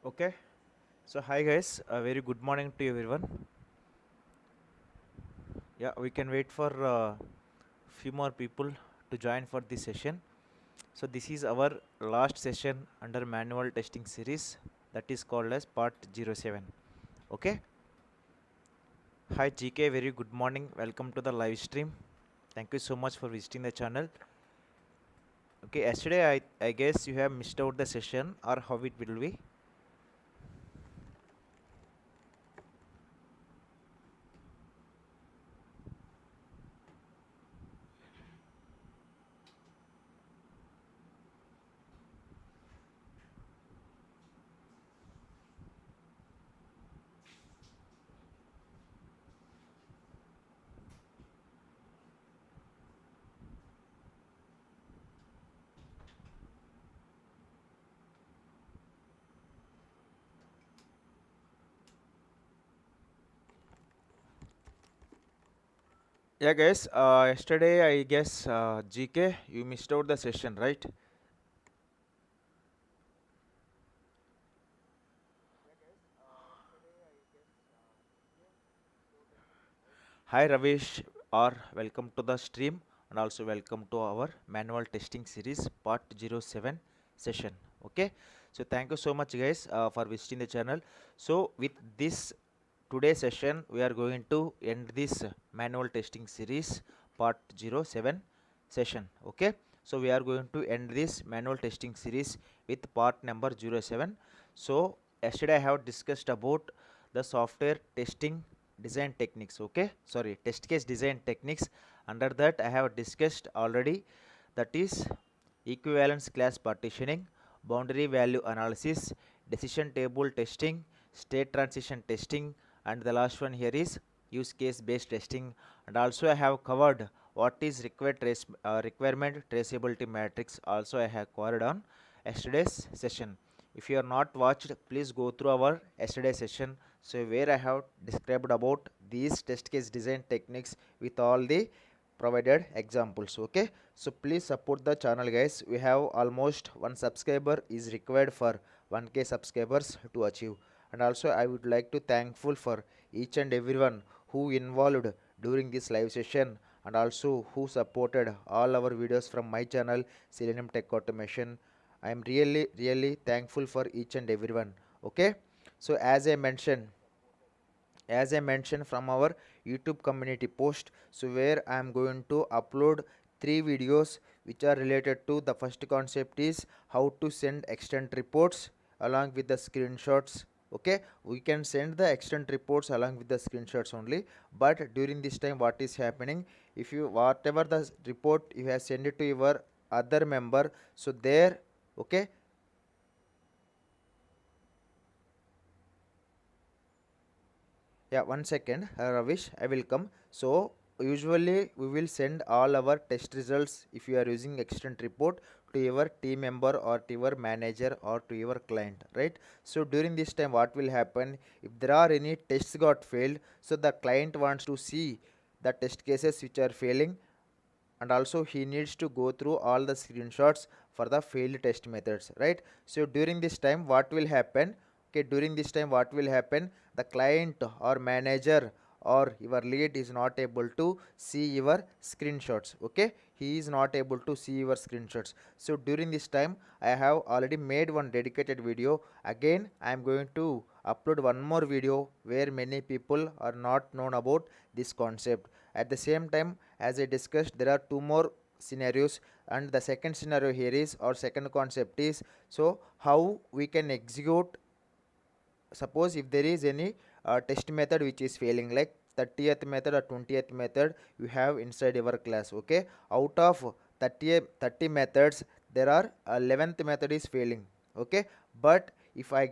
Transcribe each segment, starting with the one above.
Okay, so hi guys, a very good morning to everyone. Yeah, we can wait for few more people to join for this session. So this is our last session under manual testing series, that is called as part 07. Okay, hi GK, very good morning. Welcome to the live stream. Thank you so much for visiting the channel. Okay, yesterday I guess you have missed out the session, or how it will be. Yeah guys, yesterday I guess GK, you missed out the session, right? Hi Ravish, or welcome to the stream, and also welcome to our manual testing series part 07 session. Okay, so thank you so much guys for visiting the channel. So with this today's session we are going to end this manual testing series part 07 session. Okay, so we are going to end this manual testing series with part number 07. So yesterday I have discussed about the software testing design techniques. Okay, sorry, test case design techniques. Under that I have discussed already, that is equivalence class partitioning, boundary value analysis, decision table testing, state transition testing, and the last one here is use case based testing. And also I have covered what is requirement traceability matrix, also I have covered on yesterday's session. If you are not watched, please go through our yesterday session, so where I have described about these test case design techniques with all the provided examples. Okay, so please support the channel guys. We have almost one subscriber is required for 1k subscribers to achieve. And also I would like to thankful for each and everyone who involved during this live session, and also who supported all our videos from my channel Selenium Tech Automation. I am really thankful for each and everyone. Okay, so as I mentioned from our YouTube community post, so where I am going to upload 3 videos which are related to, the first concept is how to send extent reports along with the screenshots. Okay, we can send the extent reports along with the screenshots only, but during this time what is happening, if you whatever the report you have sent it to your other member, so there, okay, yeah, 1 second, Ravish, I will come. So usually we will send all our test results if you are using extent report to your team member or to your manager or to your client, right? So during this time what will happen, if there are any tests got failed, so the client wants to see the test cases which are failing, and also he needs to go through all the screenshots for the failed test methods, right? So during this time what will happen, okay, during this time what will happen, the client or manager or your lead is not able to see your screenshots. Okay, he is not able to see your screenshots. So during this time I have already made one dedicated video. Again I am going to upload one more video where many people are not known about this concept. At the same time, as I discussed, there are two more scenarios, and the second scenario here is, or second concept is, so how we can execute, suppose if there is any test method which is failing, like 30th method or 20th method you have inside your class. Okay, out of 30 methods, there are 11th method is failing. Okay, but if I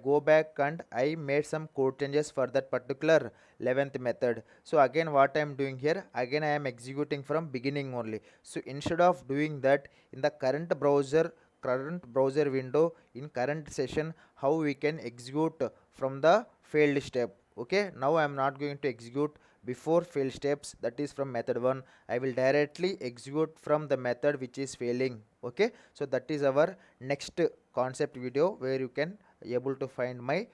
go back and I made some code changes for that particular 11th method, so again what I am doing here, again I am executing from beginning only. So instead of doing that in the current browser window, in current session, how we can execute from the failed step. Okay, now I am not going to execute before failed steps, that is from method 1. I will directly execute from the method which is failing. Okay, so that is our next concept video where you can able to find my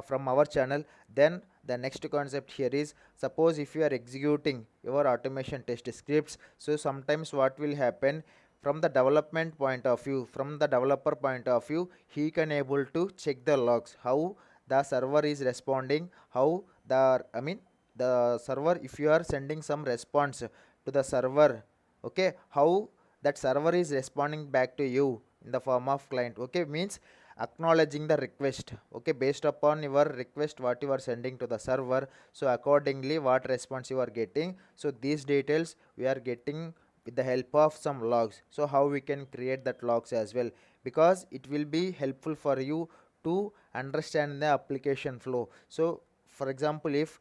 from our channel. Then the next concept here is, suppose if you are executing your automation test scripts, so sometimes what will happen, from the development point of view, from the developer point of view, he can able to check the logs, how the server is responding, how the the server, if you are sending some response to the server, okay, how that server is responding back to you in the form of client, okay, means acknowledging the request, okay, based upon your request what you are sending to the server, so accordingly what response you are getting, so these details we are getting with the help of some logs. So how we can create that logs as well, because it will be helpful for you to understand the application flow. So for example, if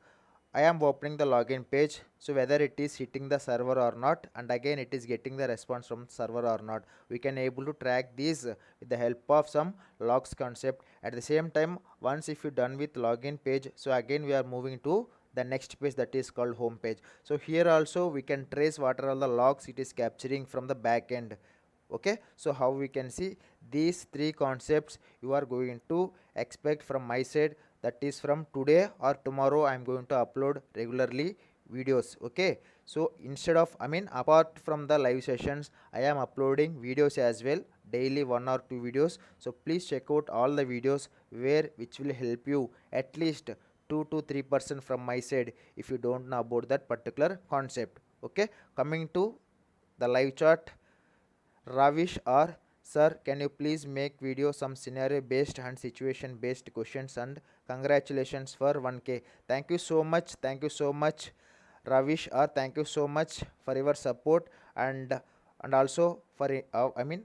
I am opening the login page, so whether it is hitting the server or not, and again it is getting the response from server or not, we can able to track these with the help of some logs concept. At the same time, once if you done with login page, so again we are moving to the next page, that is called home page. So here also we can trace what are all the logs it is capturing from the back end. Okay, so how we can see these three concepts you are going to expect from my side, that is from today or tomorrow I am going to upload regularly videos. Okay, so instead of apart from the live sessions, I am uploading videos as well, daily 1 or 2 videos. So please check out all the videos where which will help you at least 2 to 3% from my side if you don't know about that particular concept. Okay, coming to the live chat, Ravish or sir, can you please make video some scenario based and situation based questions, and congratulations for 1k. Thank you so much. Thank you so much, Ravish, or thank you so much for your support, and also for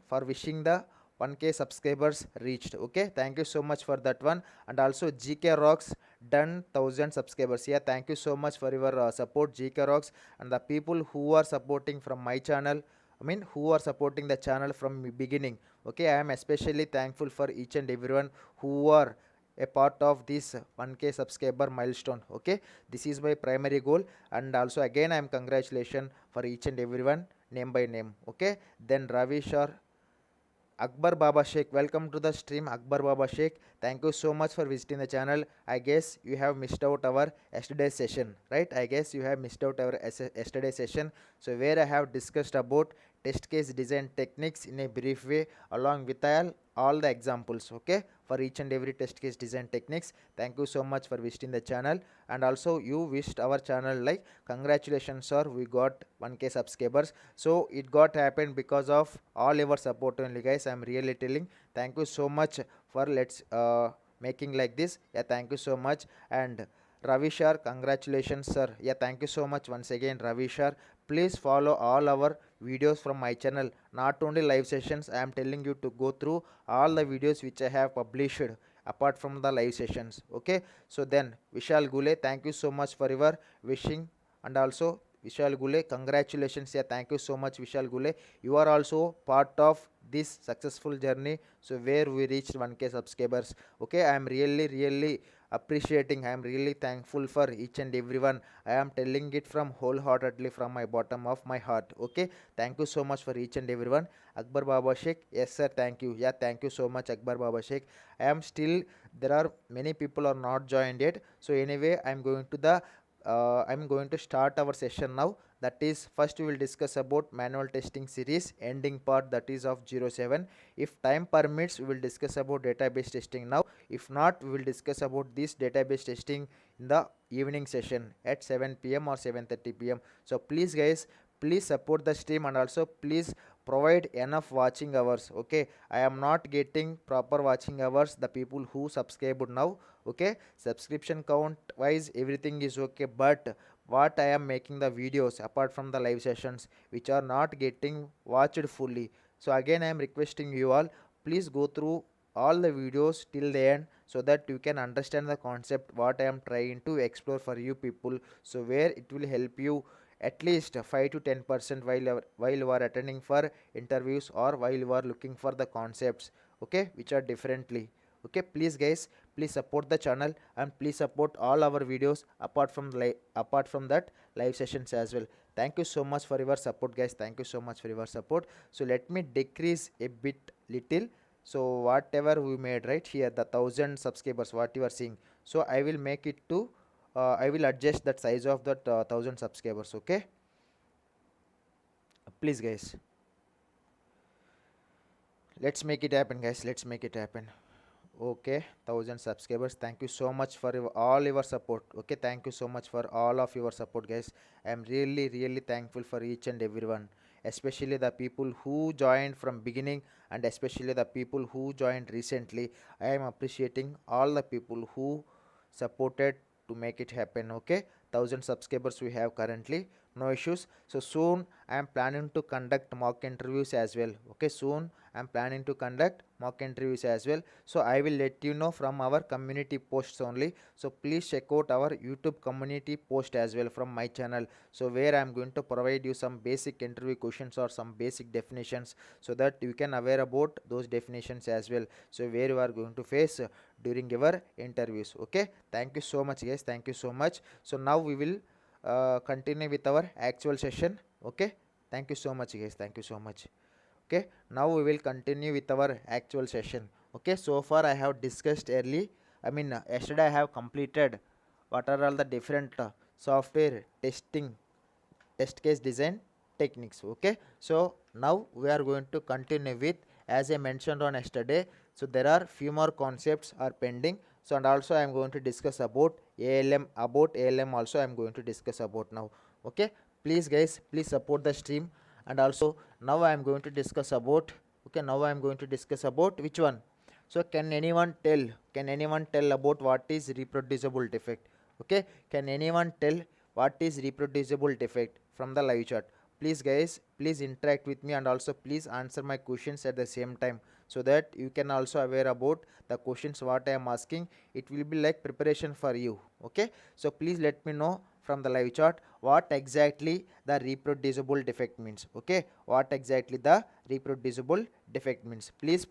for wishing the 1k subscribers reached. Okay, thank you so much for that one. And also GK Rocks done 1000 subscribers. Yeah, thank you so much for your support, GK Rocks, and the people who are supporting from my channel, who are supporting the channel from beginning. Okay, I am especially thankful for each and everyone who are a part of this 1k subscriber milestone. Okay, this is my primary goal, and also again I am congratulations for each and everyone name by name. Okay, then Ravish or Akbar Baba Sheikh, welcome to the stream. Akbar Baba Sheikh, thank you so much for visiting the channel. I guess you have missed out our yesterday's session, right? I guess you have missed out our yesterday session, so where I have discussed about test case design techniques in a brief way, along with all the examples, okay, for each and every test case design techniques. Thank you so much for visiting the channel, and also you wished our channel like, congratulations sir, we got 1k subscribers. So it got happened because of all your support only, guys. I'm really telling, thank you so much for let's making like this. Yeah, thank you so much. And Ravishar, congratulations sir. Yeah, thank you so much once again, Ravishar. Please follow all our videos from my channel, not only live sessions. I am telling you to go through all the videos which I have published apart from the live sessions. Okay, so then Vishal Gule, thank you so much for your wishing, and also Vishal Gule, congratulations. Yeah, thank you so much, Vishal Gule. You are also part of this successful journey, so where we reached 1k subscribers. Okay, I am really appreciating, I am really thankful for each and everyone. I am telling it from wholeheartedly from my bottom of my heart. Okay, thank you so much for each and everyone. Akbar Baba Sheikh, yes sir, thank you. Yeah, thank you so much, Akbar Baba Sheikh. I am still, there are many people are not joined yet, so anyway I'm going to start our session now. That is, first we will discuss about manual testing series ending part, that is of 07. If time permits, we will discuss about database testing now. If not, we will discuss about this database testing in the evening session at 7 p.m. or 7:30 p.m. So please guys, please support the stream, and also please provide enough watching hours. Okay, I am not getting proper watching hours, the people who subscribed now. Okay, subscription count wise everything is okay, but what I am making the videos apart from the live sessions which are not getting watched fully. So again I am requesting you all, please go through all the videos till the end, so that you can understand the concept what I am trying to explore for you people, so where it will help you at least 5 to 10% while you are attending for interviews, or while you are looking for the concepts, okay, which are differently. Okay, please guys, please support the channel, and please support all our videos apart from that live sessions as well. Thank you so much for your support, guys. Thank you so much for your support. So let me decrease a bit little, So whatever we made right here, the 1000 subscribers what you are seeing, so I will make it to I will adjust that size of that 1000 subscribers. Okay, please guys, let's make it happen guys, let's make it happen. Okay, 1000 subscribers. Thank you so much for all your support. Okay, thank you so much for all of your support guys. I am really thankful for each and everyone, especially the people who joined from beginning and especially the people who joined recently. I am appreciating all the people who supported to make it happen. Okay, 1000 subscribers we have currently, no issues. So soon I am planning to conduct mock interviews as well. Okay, soon I'm planning to conduct mock interviews as well. So I will let you know from our community posts only. So please check out our YouTube community post as well from my channel. So where I'm going to provide you some basic interview questions or some basic definitions so that you can aware about those definitions as well. So where you are going to face during your interviews. Okay. Thank you so much guys. Thank you so much. So now we will continue with our actual session. Okay. Thank you so much guys. Thank you so much. Okay, now we will continue with our actual session. Okay, so far I have discussed yesterday I have completed what are all the different software testing test case design techniques. Okay, so now we are going to continue with, as I mentioned on yesterday, so there are few more concepts are pending. So and also I am going to discuss about ALM also I am going to discuss about now. Okay, please guys, please support the stream. And also now I am going to discuss about, okay, now I am going to discuss about which one. So can anyone tell about what is reproducible defect? Okay, can anyone tell what is reproducible defect from the live chat? Please guys, please interact with me and also please answer my questions at the same time so that you can also aware about the questions what I am asking. It will be like preparation for you. Okay, so please let me know from the live chat what exactly the reproducible defect means. Okay, what exactly the reproducible defect means. Please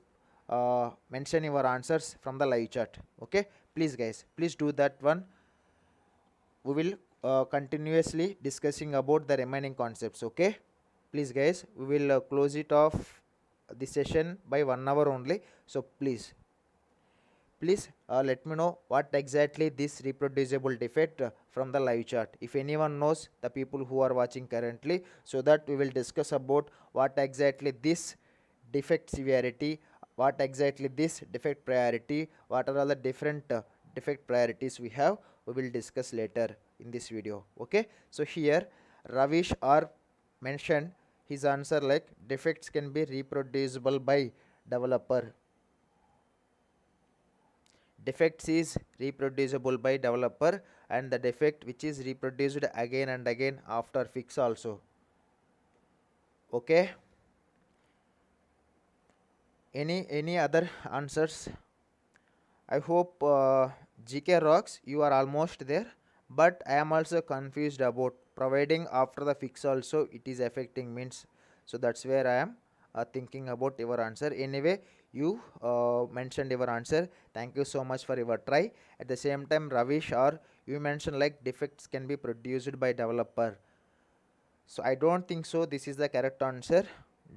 mention your answers from the live chat. Okay, please guys, please do that one. We will continuously discussing about the remaining concepts. Okay, please guys, we will close it off this session by 1 hour only. So please let me know what exactly this reproducible defect from the live chat. If anyone knows, the people who are watching currently, so that we will discuss about what exactly this defect severity, what exactly this defect priority, what are all the different defect priorities we have, we will discuss later in this video. Okay, so here Ravish R mentioned his answer like defects can be reproducible by developer. Defects is reproducible by developer and the defect which is reproduced again and again after fix also. Okay, any other answers? I hope GK rocks you are almost there, but I am also confused about providing after the fix also it is affecting means. So that's where I am thinking about your answer. Anyway, you mentioned your answer. Thank you so much for your try. At the same time, Ravish, or you mentioned like defects can be produced by developer. So I don't think so. This is the correct answer.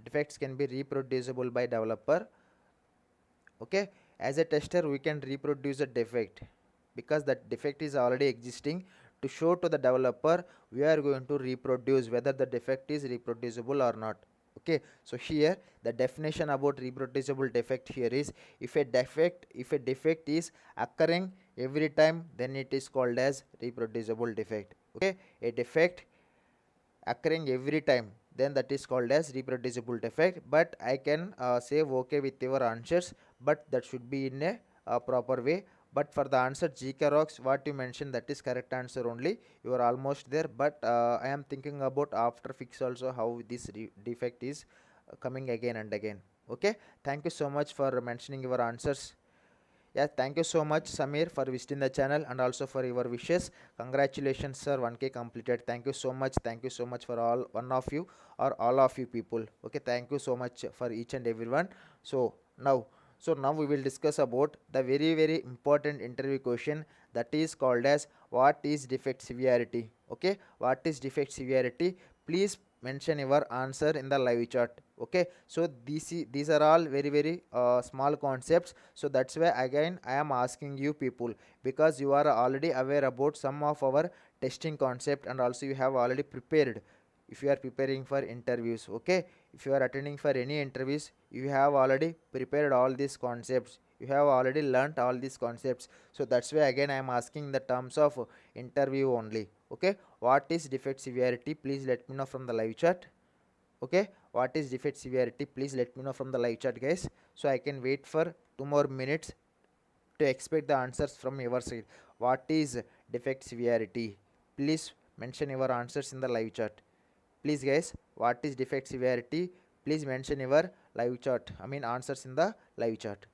Defects can be reproducible by developer. Okay, as a tester we can reproduce a defect because that defect is already existing. To show to the developer, we are going to reproduce whether the defect is reproducible or not. Okay, so here the definition about reproducible defect here is if a defect is occurring every time, then it is called as reproducible defect. Okay, a defect occurring every time, then that is called as reproducible defect. But I can say okay with your answers, but that should be in a proper way. But for the answer GK rocks, what you mentioned, that is correct answer only. You are almost there, but I am thinking about after fix also how this defect is coming again and again. Okay, thank you so much for mentioning your answers. Yeah, thank you so much Samir for visiting the channel and also for your wishes. Congratulations sir, 1K completed. Thank you so much. Thank you so much for all one of you or all of you people. Okay, thank you so much for each and everyone. So now we will discuss about the very important interview question, that is called as what is defect severity. Okay, what is defect severity? Please mention your answer in the live chat. Okay, so these are all very small concepts. So that's why again I am asking you people, because you are already aware about some of our testing concept, and also you have already prepared if you are preparing for interviews. Okay, if you are attending for any interviews, you have already prepared all these concepts, you have already learnt all these concepts. So that's why again I am asking the terms of interview only. Okay, what is defect severity? Please let me know from the live chat. Okay, what is defect severity? Please let me know from the live chat, guys, so I can wait for 2 more minutes to expect the answers from your side. What is defect severity? Please mention your answers in the live chat. Please guys, what is defect severity? Please mention your live chat, I mean answers in the live chat.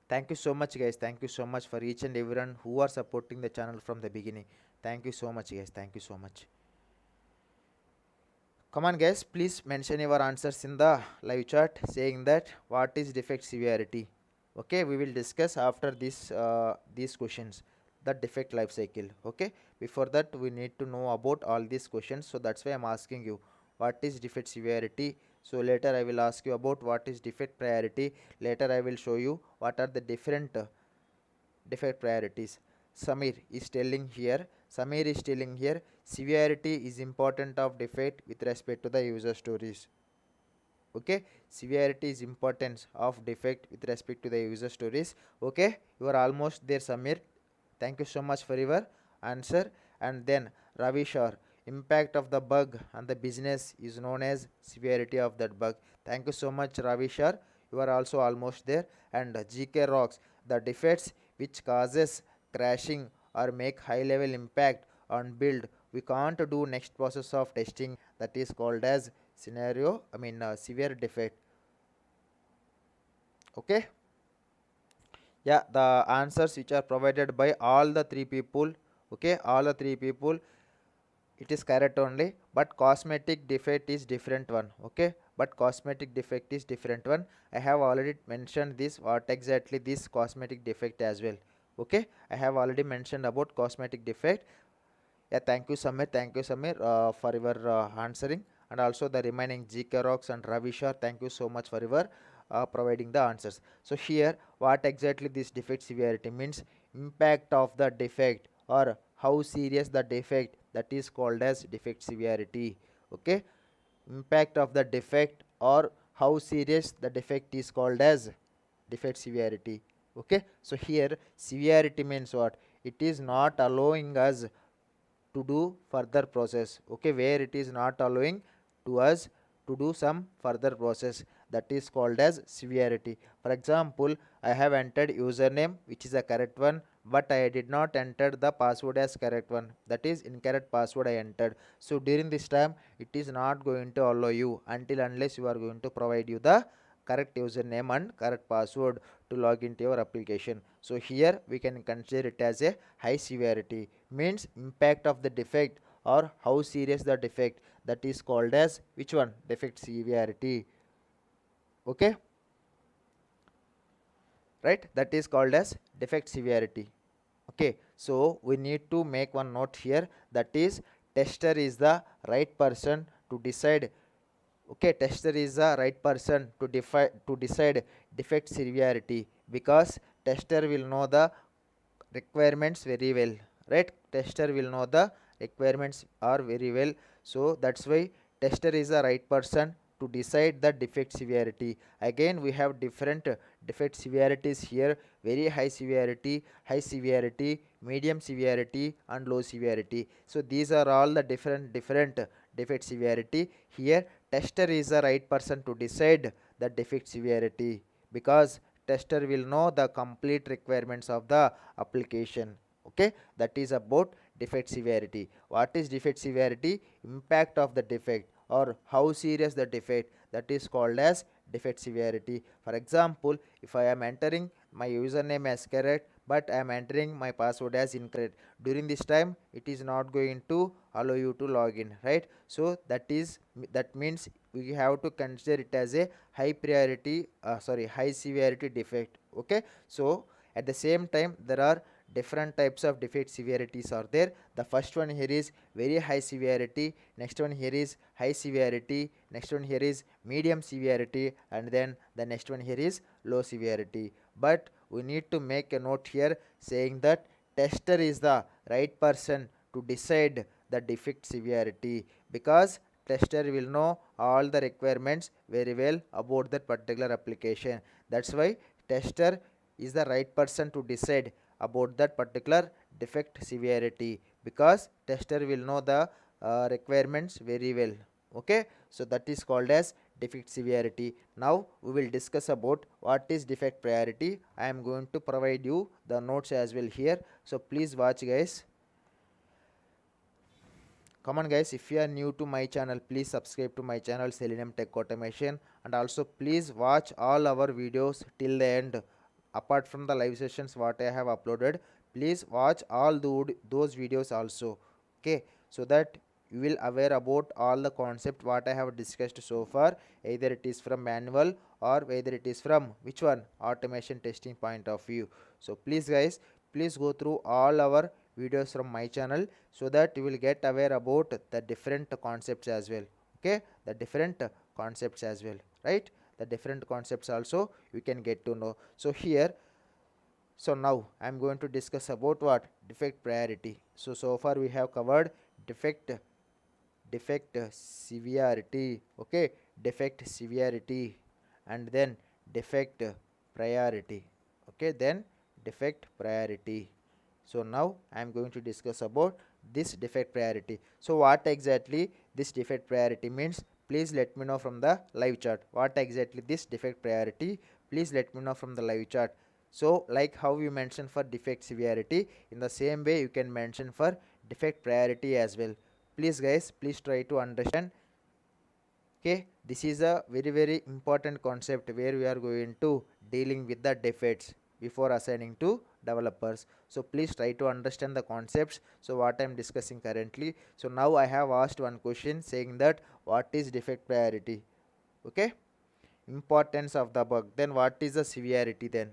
Thank you so much guys, thank you so much for each and everyone who are supporting the channel from the beginning. Thank you so much guys, thank you so much. Come on guys, please mention your answers in the live chat saying that what is defect severity. Okay, we will discuss after this these questions the defect life cycle. Okay, before that we need to know about all these questions, so that's why I'm asking you what is defect severity. So later I will ask you about what is defect priority. Later I will show you what are the different defect priorities. Samir is telling here severity is important of defect with respect to the user stories. Okay, severity is importance of defect with respect to the user stories. Okay, you are almost there, Samir. Thank you so much for your answer. And then Ravishar, impact of the bug on the business is known as severity of that bug. Thank you so much, Ravishar. You are also almost there. And GK Rocks, the defects which causes crashing or make high level impact on build, we can't do next process of testing, that is called as severe defect. Okay, yeah, the answers which are provided by all the three people, okay, all the three people, it is correct only, but cosmetic defect is different one. Okay, but cosmetic defect is different one. I have already mentioned this, what exactly this cosmetic defect as well. Okay, I have already mentioned about cosmetic defect. Yeah, thank you Samir, for your answering, and also the remaining GK Rocks and Ravishar, thank you so much for your providing the answers. So here what exactly this defect severity means, impact of the defect or how serious the defect, that is called as defect severity. Okay, impact of the defect or how serious the defect is called as defect severity. Okay, so here severity means what, it is not allowing us to do further process. Okay, where it is not allowing to us to do some further process, that is called as severity. For example, I have entered username which is a correct one, but I did not enter the password as correct one, that is incorrect password I entered. So during this time it is not going to allow you until unless you are going to provide you the correct username and correct password to log into your application. So here we can consider it as a high severity, means impact of the defect or how serious the defect, that is called as which one, defect severity. Okay, right, that is called as defect severity. Okay, so we need to make one note here, that is tester is the right person to decide. Okay, tester is the right person to decide defect severity, because tester will know the requirements very well, right? Tester will know the requirements are very well, so that's why tester is the right person to decide the defect severity. Again we have different defect severities here, very high severity, medium severity and low severity. So these are all the different defect severity. Here tester is the right person to decide the defect severity, because tester will know the complete requirements of the application. Okay, that is about defect severity. What is defect severity? Impact of the defect or how serious the defect, that is called as defect severity. For example, if I am entering my username as correct but I am entering my password as incorrect, during this time it is not going to allow you to log in, right? So that means we have to consider it as a high severity defect. Okay, so at the same time there are different types of defect severities are there. The first one here is very high severity, next one here is high severity, next one here is medium severity, and then the next one here is low severity. But we need to make a note here saying that tester is the right person to decide the defect severity, because tester will know all the requirements very well about that particular application. That's why tester is the right person to decide about that particular defect severity, because tester will know the requirements very well. Okay, so that is called as defect severity. Now we will discuss about what is defect priority. I am going to provide you the notes as well here, so please watch guys. Come on guys, if you are new to my channel, please subscribe to my channel Selenium Tech Automation, and also please watch all our videos till the end. Apart from the live sessions what I have uploaded, please watch all those videos also. Okay, so that you will aware about all the concept what I have discussed so far, either it is from manual or whether it is from which one, automation testing point of view. So please guys, please go through all our videos from my channel, so that you will get aware about the different concepts as well. Okay, the different concepts as well, right? The different concepts also you can get to know. So here, so now I am going to discuss about what, defect priority. So far we have covered defect severity, okay, defect severity, and then defect priority, okay, then defect priority. So now I am going to discuss about this defect priority. So what exactly this defect priority means, please let me know from the live chat. What exactly this defect priority, please let me know from the live chat. So like how you mention for defect severity, in the same way you can mention for defect priority as well. Please guys, please try to understand. Okay, this is a very important concept where we are going to dealing with the defects before assigning to developers. So please try to understand the concepts. So what I am discussing currently. So now I have asked one question saying that what is defect priority, okay, importance of the bug, then what is the severity then.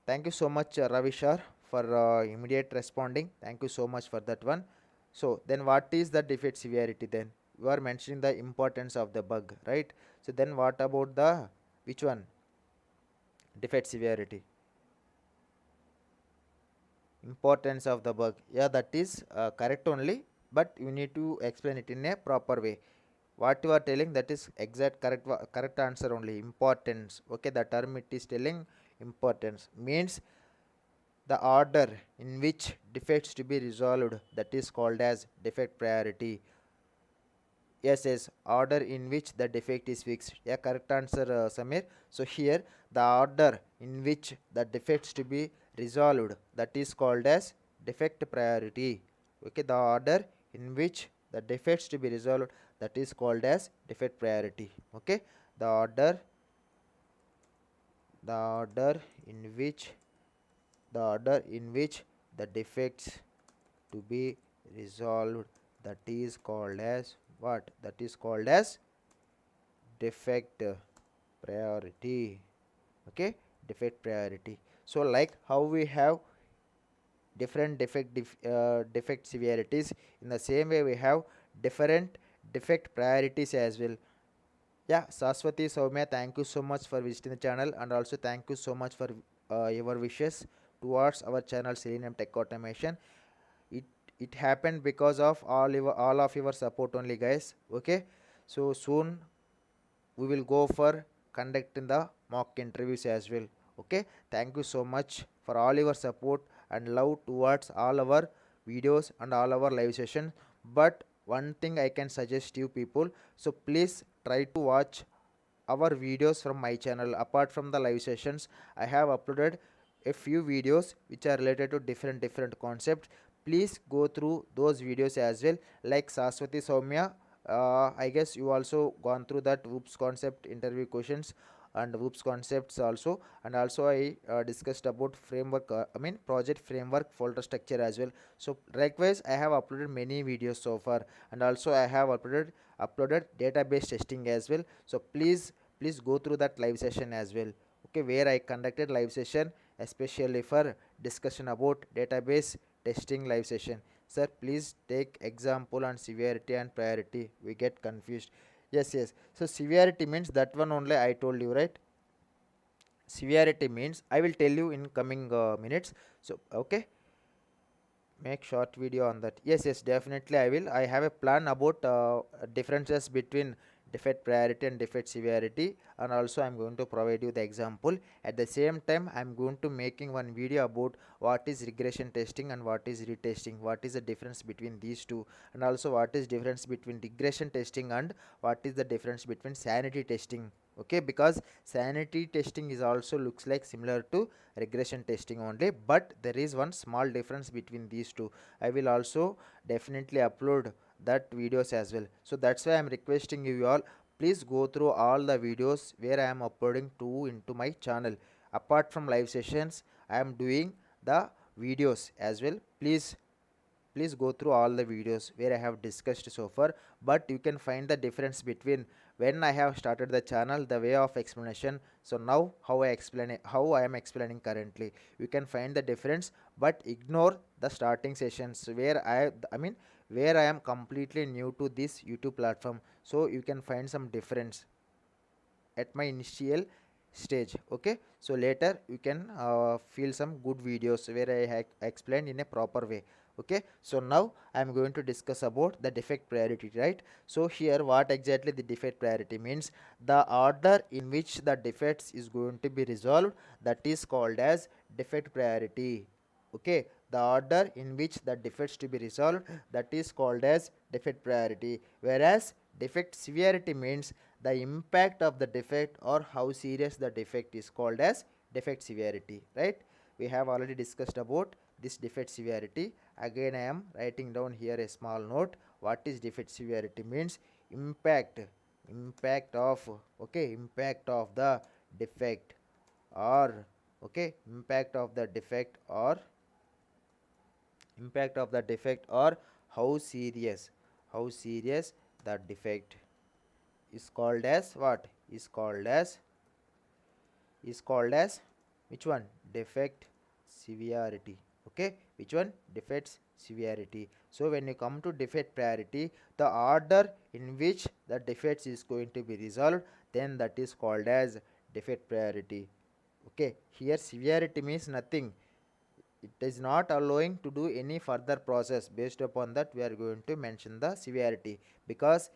Thank you so much Ravishar for immediate responding. Thank you so much for that one. So then what is the defect severity then? You are mentioning the importance of the bug, right? So then what about the which one, defect severity, importance of the bug? Yeah, that is correct only, but you need to explain it in a proper way. What you are telling, that is exact correct answer only, importance. Okay, the term it is telling importance means the order in which defects to be resolved, that is called as defect priority. Yes, order in which the defect is fixed. Yeah, correct answer Samir. So here the order in which the defects to be resolved, that is called as defect priority. Okay, the order in which the defects to be resolved, that is called as defect priority. Okay, the order in which the defects to be resolved, that is called as what, that is called as defect priority. Okay, defect priority. So like how we have different defect severities, in the same way we have different defect priorities as well. Yeah, Saswati Soumya, thank you so much for visiting the channel, and also thank you so much for your wishes towards our channel Selenium Tech Automation. It happened because of all of your support only guys. Okay, so soon we will go for conducting the mock interviews as well. Okay, thank you so much for all your support and love towards all our videos and all our live sessions. But one thing I can suggest you people, so please try to watch our videos from my channel. Apart from the live sessions, I have uploaded a few videos which are related to different concepts. Please go through those videos as well. Like Saswati Soumya, I guess you also gone through that whoops concept interview questions and whoops concepts also, and also I discussed about framework, project framework folder structure as well. So likewise I have uploaded many videos so far, and also I have uploaded database testing as well. So please go through that live session as well. Okay, where I conducted live session especially for discussion about database testing live session. Sir, please take example on severity and priority. We get confused. Yes, yes. So severity means that one only I told you, right? Severity means I will tell you in coming minutes. So okay, make short video on that. Yes, yes, definitely I will. I have a plan about differences between defect priority and defect severity, and also I'm going to provide you the example. At the same time, I'm going to making one video about what is regression testing and what is retesting, what is the difference between these two, and also what is difference between regression testing and what is the difference between sanity testing. Okay, because sanity testing is also looks like similar to regression testing only, but there is one small difference between these two. I will also definitely upload that videos as well. So that's why I'm requesting you all, please go through all the videos where I am uploading to into my channel. Apart from live sessions, I am doing the videos as well. Please go through all the videos where I have discussed so far, but you can find the difference between when I have started the channel, the way of explanation. So now how I explain it, how I am explaining currently, you can find the difference, but ignore the starting sessions where I mean where I am completely new to this YouTube platform. So you can find some difference at my initial stage. Okay, so later you can feel some good videos where I explained in a proper way. Okay, so now I am going to discuss about the defect priority, right? So here what exactly the defect priority means, the order in which the defects is going to be resolved, that is called as defect priority. Okay, the order in which the defects to be resolved, that is called as defect priority. Whereas defect severity means the impact of the defect or how serious the defect is called as defect severity, right? We have already discussed about this defect severity. Again I am writing down here a small note. What is defect severity means? Impact of, okay, impact of the defect, or okay, impact of the defect, or how serious the defect is called as what is called as which one? Defect severity. Okay, which one? Defects severity. So when you come to defect priority, the order in which the defects is going to be resolved, then that is called as defect priority. Okay, here severity means nothing, it is not allowing to do any further process. Based upon that we are going to mention the severity, because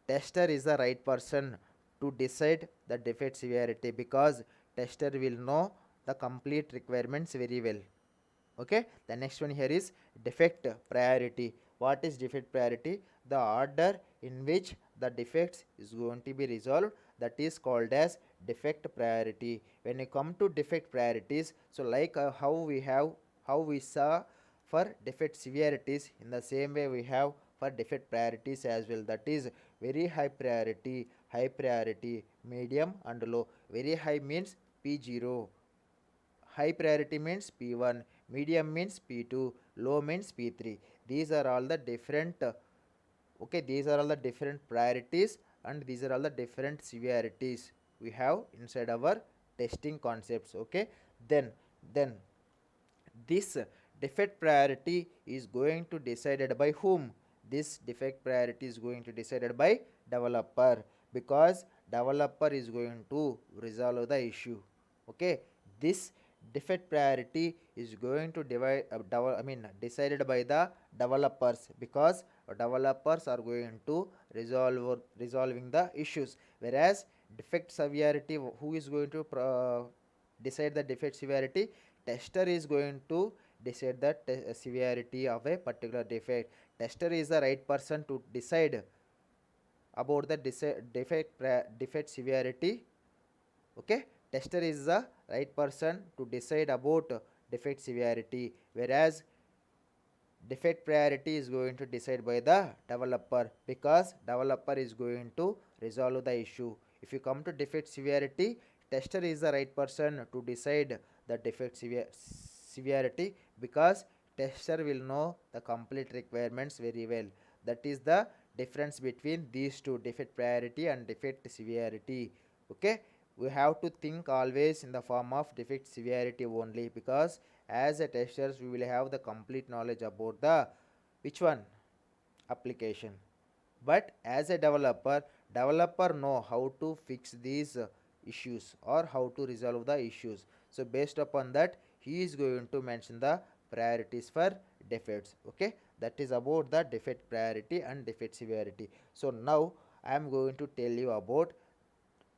tester is the right person to decide the defect severity, because tester will know the complete requirements very well. Okay, the next one here is defect priority. What is defect priority? The order in which the defects is going to be resolved, that is called as defect priority. When you come to defect priorities, so like how we saw for defect severities, in the same way we have for defect priorities as well. That is very high priority, medium and low. Very high means P0, high priority means P1, medium means P2, low means P3. These are all the different okay, these are all the different priorities, and these are all the different severities we have inside our testing concepts. Okay, then this defect priority is going to decided by whom? This defect priority is going to decided by developer, because developer is going to resolve the issue. Okay, this defect priority is going to decided by the developers, because developers are going to resolving the issues. Whereas defect severity, who is going to decide the defect severity? Tester is going to decide the severity of a particular defect. Tester is the right person to decide about the defect severity. Okay, tester is the right person to decide about defect severity, whereas defect priority is going to decide by the developer, because developer is going to resolve the issue. If you come to defect severity, tester is the right person to decide the defect severity, because tester will know the complete requirements very well. That is the difference between these two, defect priority and defect severity. Okay, we have to think always in the form of defect severity only, because as a testers we will have the complete knowledge about the which one application, but as a developer know how to fix these issues or how to resolve the issues. So based upon that he is going to mention the priorities for defects. Okay, that is about the defect priority and defect severity. So now I am going to tell you about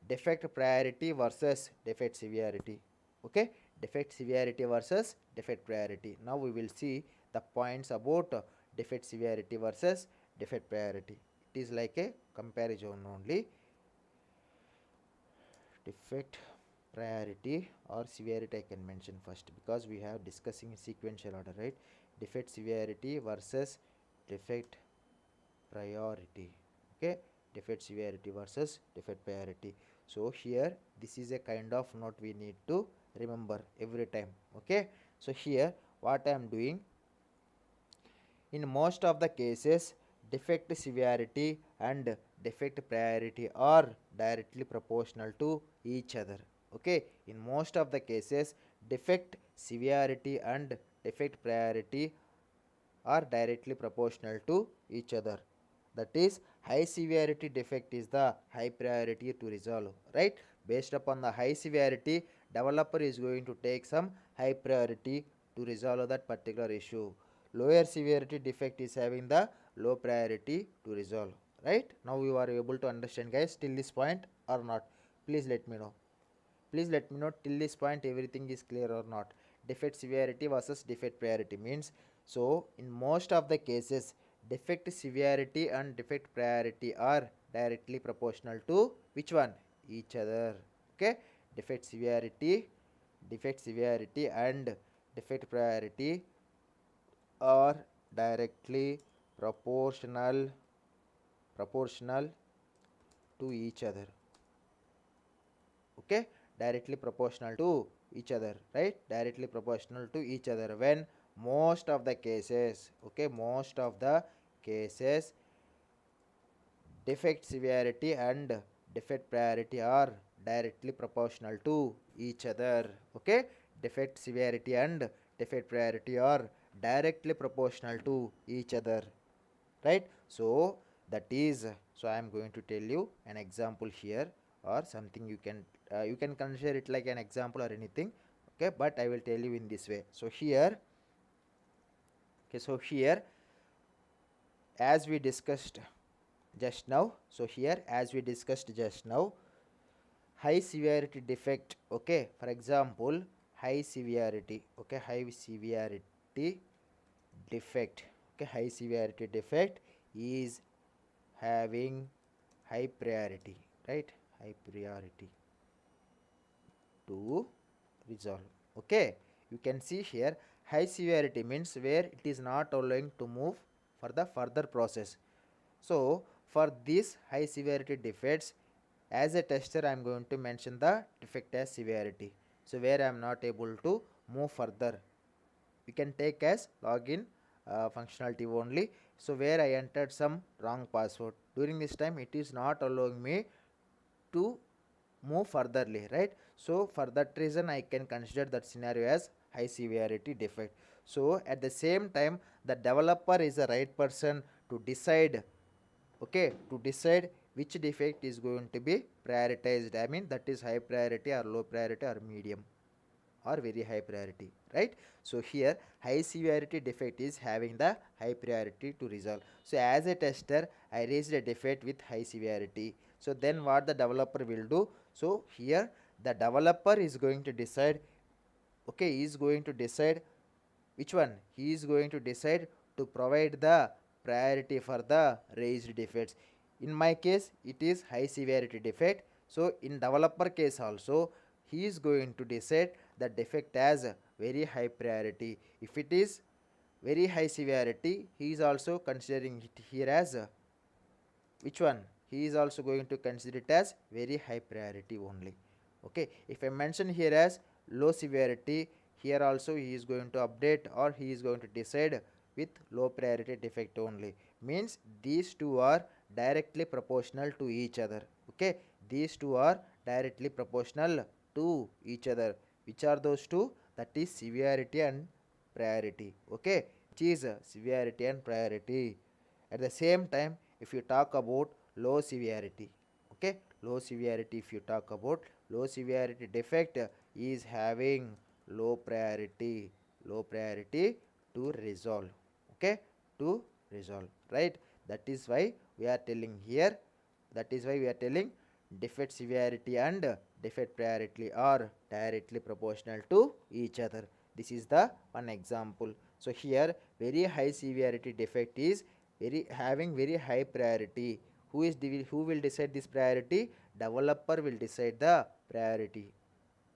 defect priority versus defect severity. Okay, defect severity versus defect priority. Now we will see the points about defect severity versus defect priority. It is like a comparison only. Defect priority or severity I can mention first, because we have discussing in sequential order, right? Defect severity versus defect priority. Okay, defect severity versus defect priority. So here this is a kind of note we need to remember every time. Okay, so here what I am doing, in most of the cases defect severity and defect priority are directly proportional to each other. Okay, in most of the cases defect severity and defect priority are directly proportional to each other. That is, high severity defect is the high priority to resolve, right? Based upon the high severity, developer is going to take some high priority to resolve that particular issue. Lower severity defect is having the low priority to resolve, right? Now you are able to understand, guys, till this point or not? Please let me know. Please let me know till this point everything is clear or not. Defect severity versus defect priority means, so in most of the cases defect severity and defect priority are directly proportional to which one? Each other. Okay, defect severity and defect priority are directly proportional to each other. Okay, directly proportional to each other, right? Directly proportional to each other when most of the cases, okay, most of the cases defect severity and defect priority are directly proportional to each other. Okay, defect severity and defect priority are directly proportional to each other, right? So that is, so I am going to tell you an example here, or something you can consider it like an example or anything. Okay, but I will tell you in this way. So here, okay, so here as we discussed just now, so here as we discussed just now, high severity defect, okay, for example high severity, okay, high severity defect, okay, high severity defect is having high priority, right? High priority to resolve. Okay, you can see here high severity means where it is not allowing to move for the further process. So for this high severity defects, as a tester I am going to mention the defect as severity. So where I am not able to move further, we can take as login functionality only. So where I entered some wrong password, during this time it is not allowing me to move furtherly, right? So for that reason I can consider that scenario as high severity defect. So at the same time the developer is the right person to decide, okay, to decide which defect is going to be prioritized. I mean that is high priority or low priority or medium or very high priority, right? So here high severity defect is having the high priority to resolve. So as a tester I raised a defect with high severity. So then what the developer will do, so here the developer is going to decide, okay, he is going to decide which one, he is going to decide to provide the priority for the raised defects. In my case it is high severity defect, so in developer case also he is going to decide the defect as a very high priority. If it is very high severity, he is also considering it here as which one, he is also going to consider it as very high priority only. Okay, if I mention here as low severity, here also he is going to update or he is going to decide with low priority defect only. Means these two are directly proportional to each other. Okay, These two are directly proportional to each other. Which are those two? That is severity and priority. Okay, which is severity and priority. At the same time, if you talk about low severity, okay, low severity, if you talk about low severity defect is having low priority, low priority to resolve, okay, to resolve, right? That is why we are telling here, that is why we are telling defect severity and defect priority are directly proportional to each other. This is the one example. So here very high severity defect is very having very high priority. Who will decide this priority? Developer will decide the priority.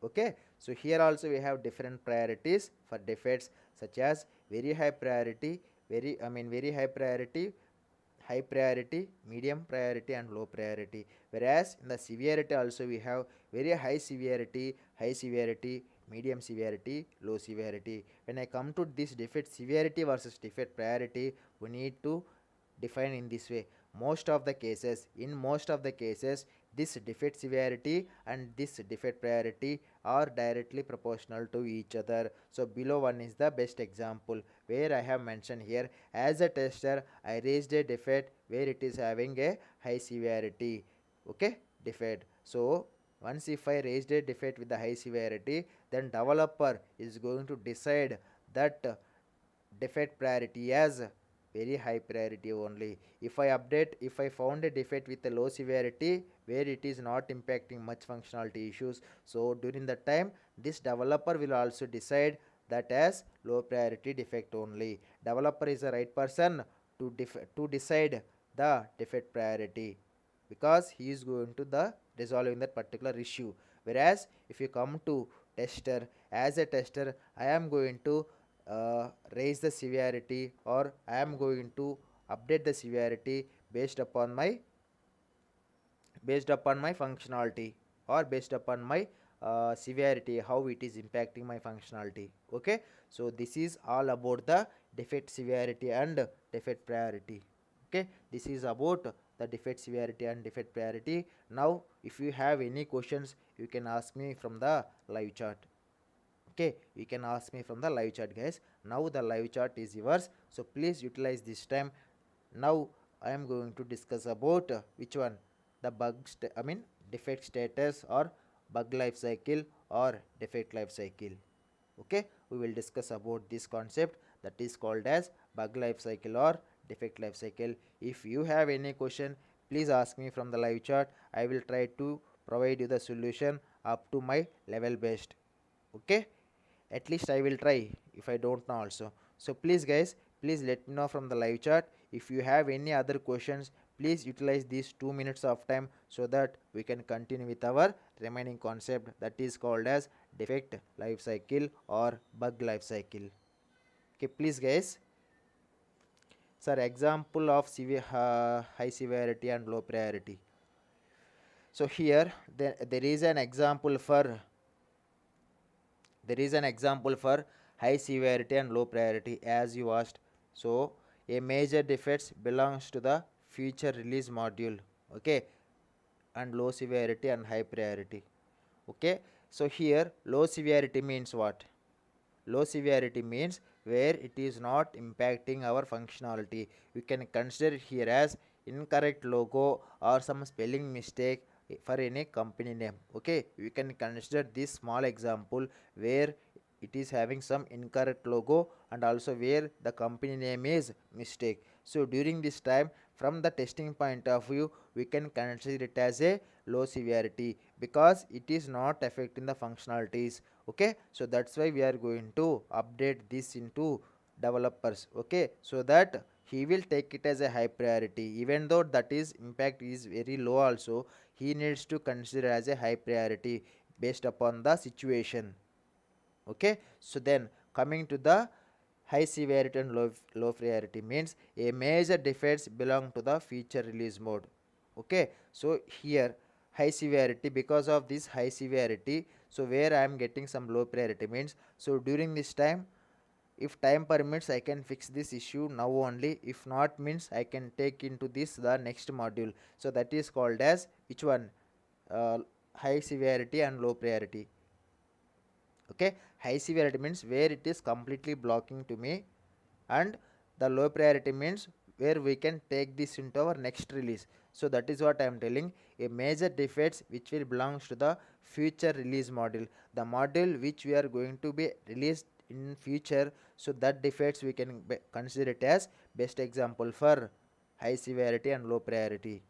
Okay, so here also we have different priorities for defects, such as very high priority, very high priority, medium priority and low priority. Whereas in the severity also we have very high severity, medium severity, low severity. When I come to this defect severity versus defect priority, we need to define in this way. In most of the cases, this defect severity and this defect priority are directly proportional to each other. So below one is the best example where I have mentioned here. As a tester, I raised a defect where it is having a high severity, okay, defect. So once if I raised a defect with the high severity, then developer is going to decide that defect priority as very high priority only. If I found a defect with a low severity where it is not impacting much functionality issues, so during that time this developer will also decide that as low priority defect only. Developer is the right person to decide the defect priority, because he is going to the resolving that particular issue. Whereas if you come to tester, as a tester I am going to raise the severity, or I am going to update the severity based upon my functionality, or based upon my severity, how it is impacting my functionality. Okay, so this is all about the defect severity and defect priority. Okay, this is about the defect severity and defect priority. Now if you have any questions, you can ask me from the live chat. Okay, you can ask me from the live chat, guys. Now the live chat is yours, so please utilize this time. Now I am going to discuss about which one, the defect status or bug life cycle or defect life cycle. Okay, we will discuss about this concept that is called as bug life cycle or defect life cycle. If you have any question, please ask me from the live chat. I will try to provide you the solution up to my level best. Okay, at least I will try if I don't know also. So please guys, please let me know from the live chat. If you have any other questions, please utilize these 2 minutes of time so that we can continue with our remaining concept that is called as defect life cycle or bug life cycle. Okay, please guys. Sir, example of high severity and low priority. So here there is an example for high severity and low priority as you asked. So a major defects belongs to the future release module, okay, and low severity and high priority. Okay, so here low severity means what? Low severity means where it is not impacting our functionality. You can consider it here as incorrect logo or some spelling mistake for any company name. Okay, you can consider this small example where it is having some incorrect logo and also where the company name is mistake. So during this time, from the testing point of view, we can consider it as a low severity because it is not affecting the functionalities. Okay, so that's why we are going to update this into developers. Okay, so that he will take it as a high priority, even though that is impact is very low also, he needs to consider as a high priority based upon the situation. Okay, so then coming to the high severity and low priority means a major defects belong to the feature release mode. Okay, so here high severity, because of this high severity, so where I am getting some low priority means, so during this time, if time permits, I can fix this issue now only. If not means I can take into this the next module. So that is called as which one? uh, high severity and low priority. Okay, high severity means where it is completely blocking to me, and the low priority means where we can take this into our next release. So that is what I am telling, a major defects which will belongs to the future release module, the module which we are going to be released in future. So that defects we can consider it as best example for high severity and low priority.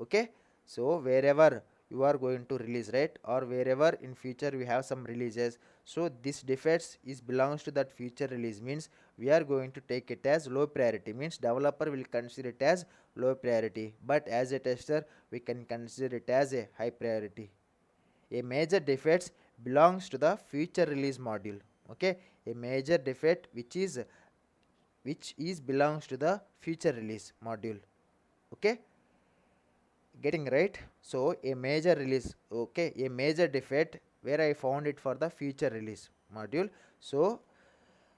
Okay, so wherever you are going to release, right, or wherever in future we have some releases, so this defects is belongs to that future release, means we are going to take it as low priority, means developer will consider it as low priority, but as a tester we can consider it as a high priority. A major defects belongs to the future release module. Okay, a major defect which is belongs to the future release module. Okay, getting right. So a major release, okay, a major defect where I found it for the future release module. So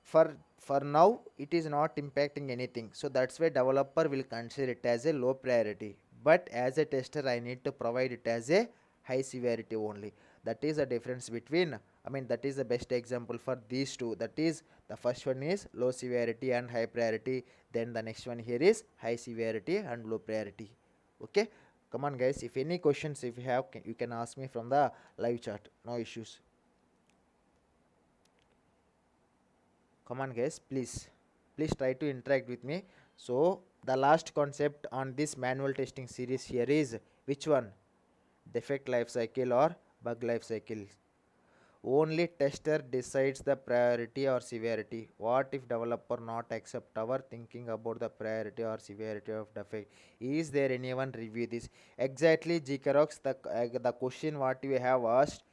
for now it is not impacting anything, so that's why developer will consider it as a low priority, but as a tester I need to provide it as a high severity only. That is the difference between, I mean, that is the best example for these two. That is, the first one is low severity and high priority, then the next one here is high severity and low priority. Okay, come on guys, if any questions if you have, you can ask me from the live chat, no issues. Come on guys, please try to interact with me. So the last concept on this manual testing series here is which one? Defect life cycle or bug life cycle. Only tester decides the priority or severity. What if developer not accept our thinking about the priority or severity of defect? Is there anyone review this? Exactly, Gcarox, the question what you have asked,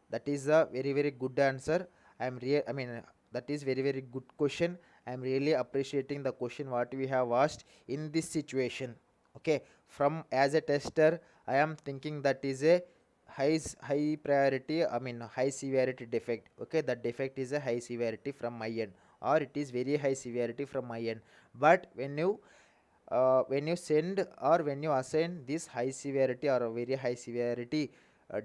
that is a very good answer. I mean, that is very good question. I am really appreciating the question what we have asked in this situation. Okay, from as a tester I am thinking that is a high priority, I mean high severity defect. Okay, that defect is a high severity from my end, or it is very high severity from my end. But when you send or when you assign this high severity or a very high severity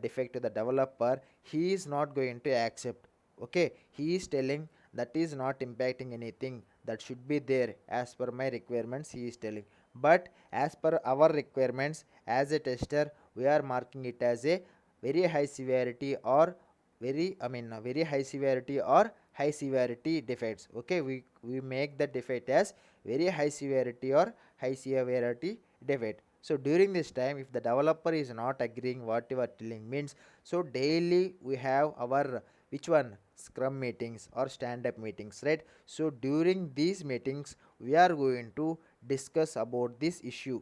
defect to the developer, he is not going to accept. Okay, he is telling that is not impacting anything, that should be there as per my requirements, he is telling. But as per our requirements as a tester, we are marking it as a very high severity or very high severity or high severity defects. Okay, we make the defect as very high severity or high severity defect. So during this time, if the developer is not agreeing what you are telling, means, so daily we have our which one, scrum meetings or stand up meetings, right? So during these meetings we are going to discuss about this issue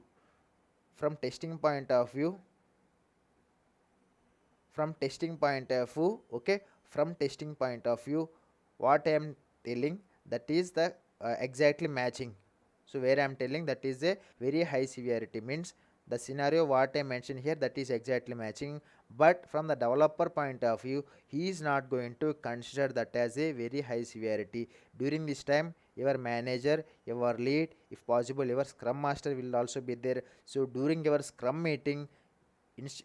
from testing point of view, okay, from testing point of view, what I am telling, that is the exactly matching. So where I am telling that is a very high severity, means the scenario what I mentioned here, that is exactly matching. But from the developer point of view, he is not going to consider that as a very high severity. During this time, your manager, your lead, if possible your scrum master will also be there. So during your scrum meeting,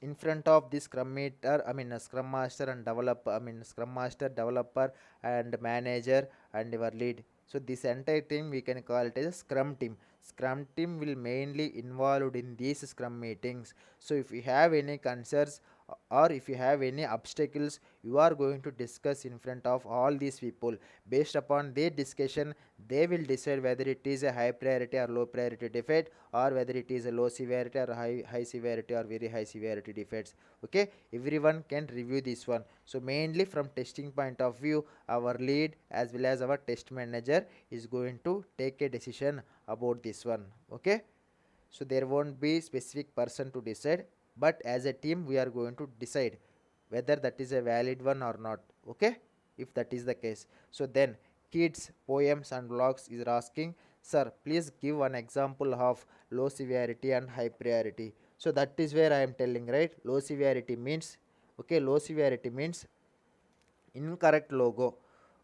in front of this scrum meter, I mean scrum master and developer, I mean scrum master, developer and manager and your lead, so this entire team we can call it as a scrum team will mainly involved in these scrum meetings. So if you have any concerns or if you have any obstacles, you are going to discuss in front of all these people. Based upon their discussion, they will decide whether it is a high priority or low priority defect, or whether it is a low severity or high severity or very high severity defects. Okay, everyone can review this one. So mainly from testing point of view, our lead as well as our test manager is going to take a decision about this one. Okay, so there won't be specific person to decide, but as a team we are going to decide whether that is a valid one or not. Okay, if that is the case, so then kids poems and vlogs is asking, sir please give one example of low severity and high priority. So that is where I am telling, right, low severity means, okay, low severity means incorrect logo.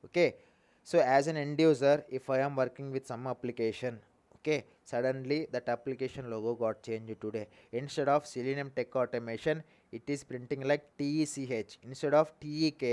Okay, so as an end user, if I am working with some application, Okay, suddenly that application logo got changed today. Instead of Selenium Tech Automation, it is printing like TECH. Instead of TEK,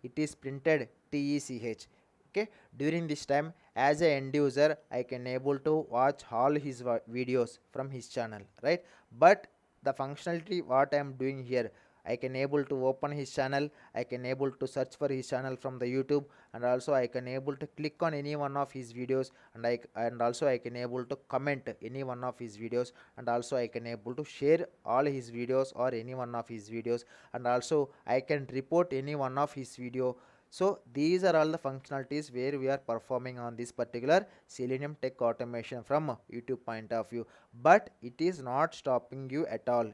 it is printed TECH. Okay, during this time, as a end user, I can able to watch all his videos from his channel, right? But the functionality what I am doing here, I can able to open his channel, I can able to search for his channel from the YouTube, and also I can able to click on any one of his videos, and also I can able to comment any one of his videos, and also I can able to share all his videos or any one of his videos, and also I can report any one of his video. So these are all the functionalities where we are performing on this particular Selenium Tech Automation from a YouTube point of view, but it is not stopping you at all.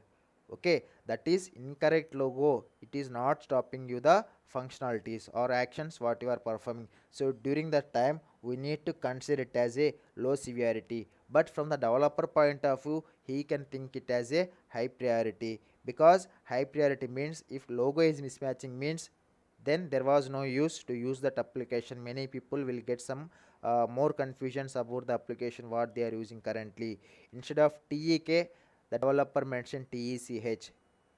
Okay, that is incorrect logo. It is not stopping you the functionalities or actions what you are performing. So during that time we need to consider it as a low severity, but from the developer point of view he can think it as a high priority, because high priority means if logo is mismatching means then there was no use to use that application. Many people will get some more confusions about the application what they are using currently. Instead of TEK, the developer mentioned TECH.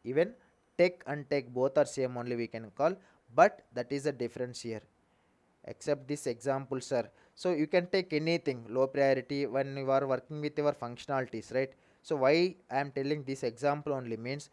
Even tech and tech both are same only we can call, but that is a difference here. Except this example, sir. So you can take anything low priority when you are working with your functionalities, right? So why I am telling this example only means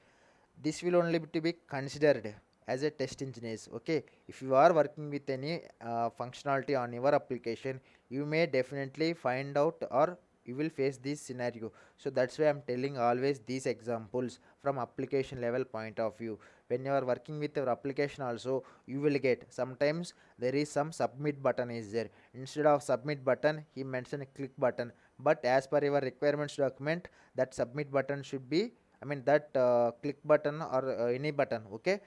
this will only to be considered as a test engineers. Okay, if you are working with any functionality on your application, you may definitely find out or you will face this scenario. So that's why I'm telling always these examples from application level point of view. When you are working with your application also, you will get sometimes there is some submit button is there. Instead of submit button he mentioned a click button, but as per your requirements document that submit button should be, I mean that click button or any button, okay,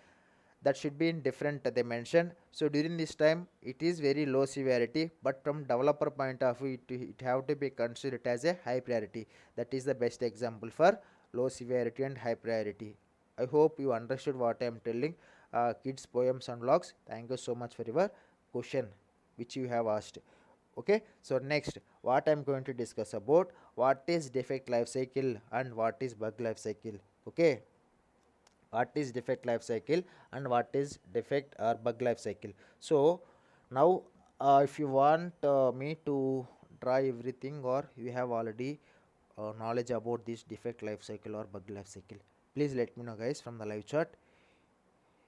that should be in different dimension. So during this time it is very low severity, but from developer point of view it have to be considered as a high priority. That is the best example for low severity and high priority. I hope you understood what I am telling. Kids poems and logs, thank you so much for your question which you have asked. Okay, so next what I'm going to discuss about what is defect lifecycle and what is bug lifecycle. Okay, what is defect lifecycle and what is defect or bug lifecycle. So now if you want me to draw everything, or you have already knowledge about this defect lifecycle or bug lifecycle, please let me know guys from the live chat.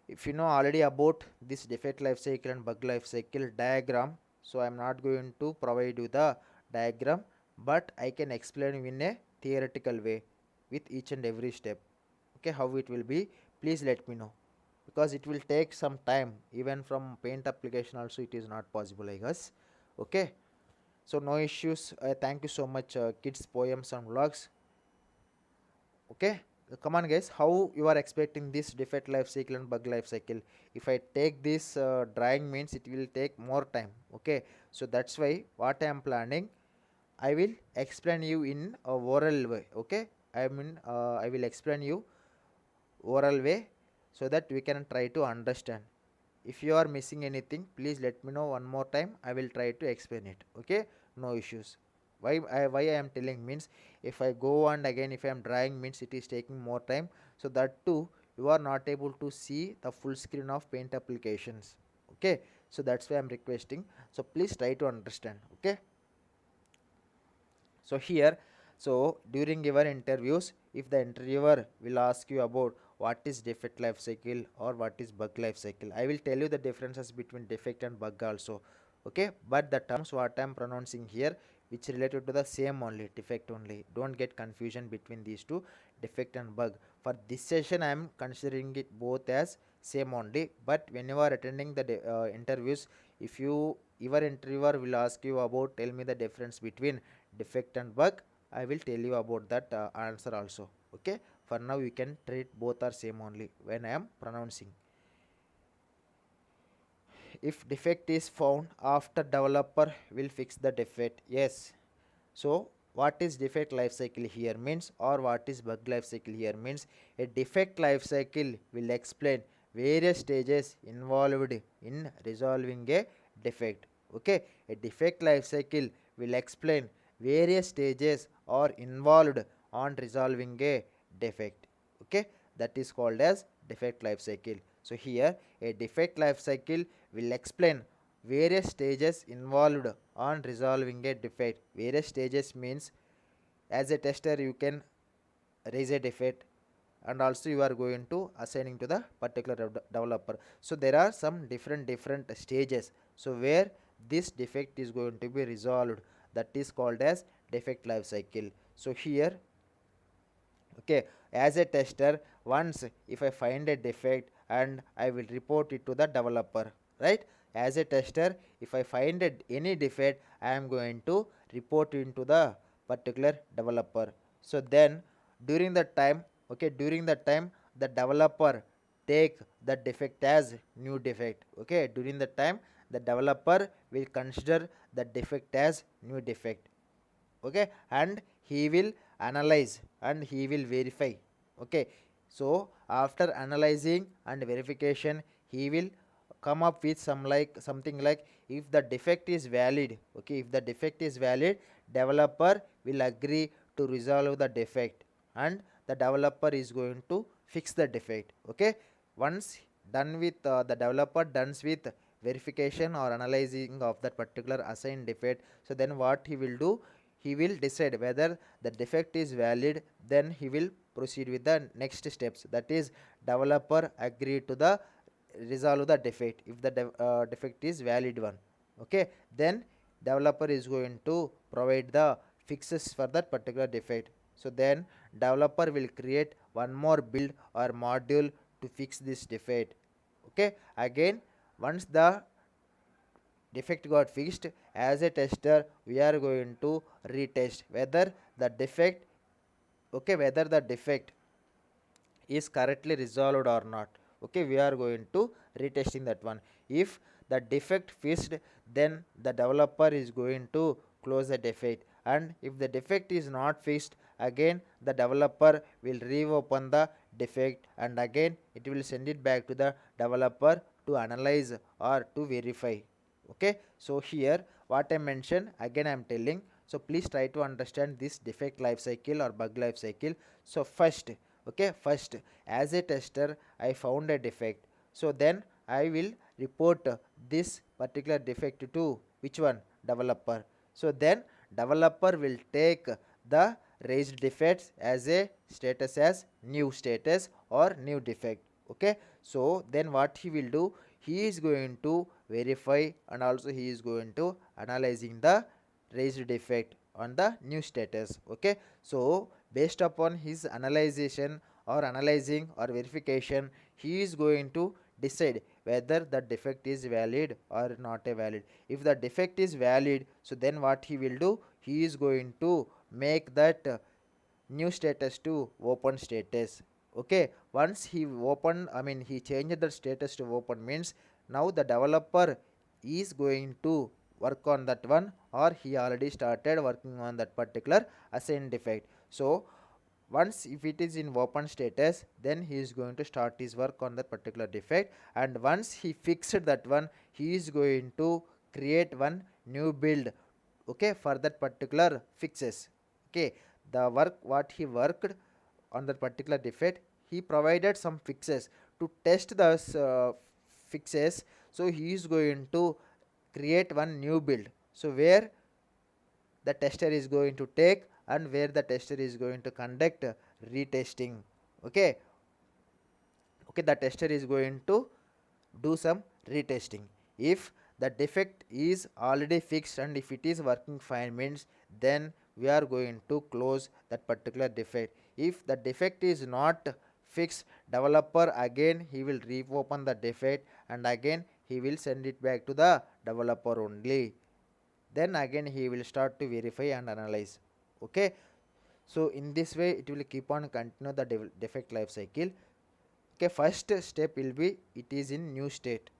If you know already about this defect lifecycle and bug lifecycle diagram, so I'm not going to provide you the diagram, but I can explain you in a theoretical way with each and every step. Okay, how it will be, please let me know, because it will take some time. Even from paint application also it is not possible, I guess. Okay, so no issues. Thank you so much kids poems and vlogs. Okay, come on guys, how you are expecting this defect life cycle and bug life cycle? If I take this drawing means it will take more time. Okay, so that's why what I am planning, I will explain you in a oral way. Okay, I mean I will explain you oral way so that we can try to understand. If you are missing anything, please let me know one more time, I will try to explain it. Okay, no issues. Why I am telling means, if I go and again if I am drawing means it is taking more time, so that too you are not able to see the full screen of paint applications. Okay, so that's why I am requesting, so please try to understand. Okay, so here, so during your interviews, if the interviewer will ask you about what is defect life cycle or what is bug life cycle, I will tell you the differences between defect and bug also. Okay, but the terms what I am pronouncing here which related to the same only, defect only, don't get confusion between these two, defect and bug. For this session I am considering it both as same only, but when you are attending the interviews, if your interviewer will ask you about, tell me the difference between defect and bug, I will tell you about that answer also. Okay, for now you can treat both are same only when I am pronouncing. If defect is found after developer will fix the defect, yes. So what is defect life cycle here means, or what is bug life cycle here means, a defect life cycle will explain various stages involved in resolving a defect. Okay, a defect life cycle will explain various stages are involved on resolving a defect. Okay, that is called as defect life cycle. So here a defect life cycle will explain various stages involved on resolving a defect. Various stages means as a tester you can raise a defect, and also you are going to assigning to the particular developer. So there are some different stages, so where this defect is going to be resolved, that is called as defect life cycle. So here, okay, as a tester, once if I find a defect and I will report it to the developer, right? As a tester, if I find any defect, I am going to report into the particular developer. So then during the time, okay, during the time the developer take the defect as new defect. Okay, during the time the developer will consider the defect as new defect. Okay, and he will analyze and he will verify. Okay, so after analyzing and verification, he will come up with something like, if the defect is valid, okay, if the defect is valid, developer will agree to resolve the defect, and the developer is going to fix the defect. Okay, once done with the developer done with verification or analyzing of that particular assigned defect, so then what he will do, he will decide whether the defect is valid, then he will proceed with the next steps, that is developer agree to the resolve the defect if the defect is valid one. Okay, then developer is going to provide the fixes for that particular defect. So then developer will create one more build or module to fix this defect. Okay, again once the defect got fixed, as a tester we are going to retest whether the defect, okay, whether the defect is correctly resolved or not. Okay, we are going to retesting that one. If the defect fixed, then the developer is going to close the defect, and if the defect is not fixed, again the developer will reopen the defect, and again it will send it back to the developer to analyze or to verify. Okay, so here what I mentioned, again I am telling, so please try to understand this defect life cycle or bug life cycle. So first, okay, first as a tester I found a defect, so then I will report this particular defect to which one, developer. So then developer will take the raised defects as a status as new status or new defect. Okay, so then what he will do, he is going to verify and also he is going to analyzing the raised defect on the new status. Okay, so based upon his analyzation or analyzing or verification, he is going to decide whether the defect is valid or not a valid. If the defect is valid, so then what he will do, he is going to make that new status to open status. Okay, once he open, I mean he changed the status to open, means now the developer is going to work on that one, or he already started working on that particular assigned defect. So once if it is in open status, then he is going to start his work on that particular defect, and once he fixed that one, he is going to create one new build, okay, for that particular fixes. Okay, the work what he worked on that particular defect, he provided some fixes to test those fixes. So he is going to create one new build, so where the tester is going to take and where the tester is going to conduct retesting. Okay, okay, the tester is going to do some retesting. If the defect is already fixed and if it is working fine, means then we are going to close that particular defect. If the defect is not fixed, developer again he will reopen the defect, and again he will send it back to the developer only, then again he will start to verify and analyze. Okay, so in this way it will keep on continue the defect life cycle. Okay, first step will be it is in new state,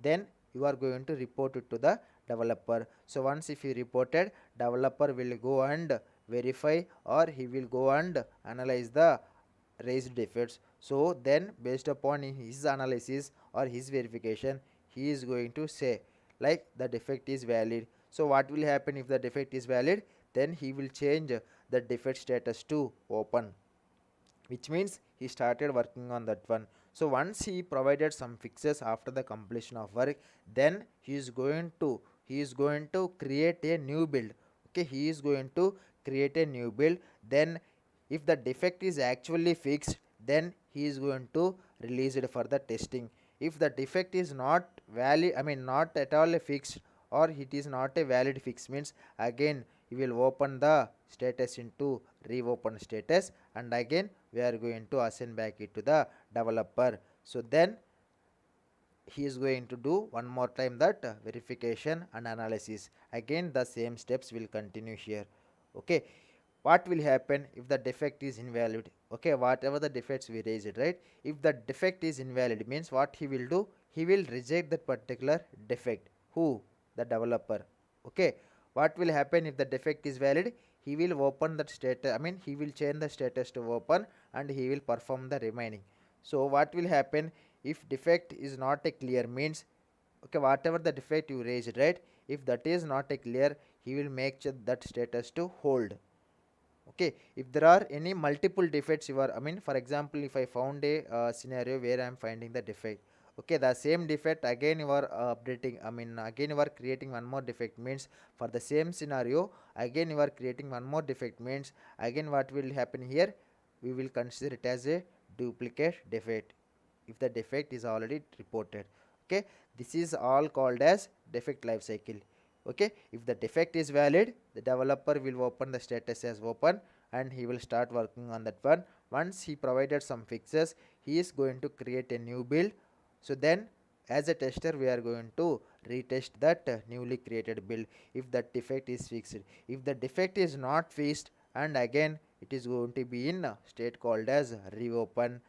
then you are going to report it to the developer. So once if you reported, developer will go and verify or he will go and analyze the raised defects. So then based upon his analysis or his verification, he is going to say like the defect is valid. So what will happen if the defect is valid? then he will change the defect status to open, which means he started working on that one. So once he provided some fixes after the completion of work, then he is going to create a new build. Okay, he is going to create a new build. Then if the defect is actually fixed, then he is going to release it for the testing. If the defect is not valid, I mean not at all fixed, or it is not a valid fix, means again he will open the status into reopen status, and again we are going to assign back it to the developer. So then he is going to do one more time that verification and analysis. Again the same steps will continue here. Okay, what will happen if the defect is invalid? Okay, whatever the defects we raised, right? If the defect is invalid, means what he will do, he will reject that particular defect. Who? The developer. Okay, what will happen if the defect is valid? He will open that status, I mean he will change the status to open, and he will perform the remaining. So what will happen if defect is not a clear, means okay, whatever the defect you raised, right, if that is not a clear, he will make sure that status to hold. Okay, if there are any multiple defects you are, I mean for example, if I found a scenario where I am finding the defect, okay, the same defect again you are updating, I mean again you are creating one more defect, means for the same scenario again you are creating one more defect, means again what will happen here, we will consider it as a duplicate defect if the defect is already reported. Okay, this is all called as defect life cycle. Okay, if the defect is valid, the developer will open the status as open, and he will start working on that one. Once he provided some fixes, he is going to create a new build. So then as a tester we are going to retest that newly created build if that defect is fixed. If the defect is not fixed, and again it is going to be in a state called as reopen.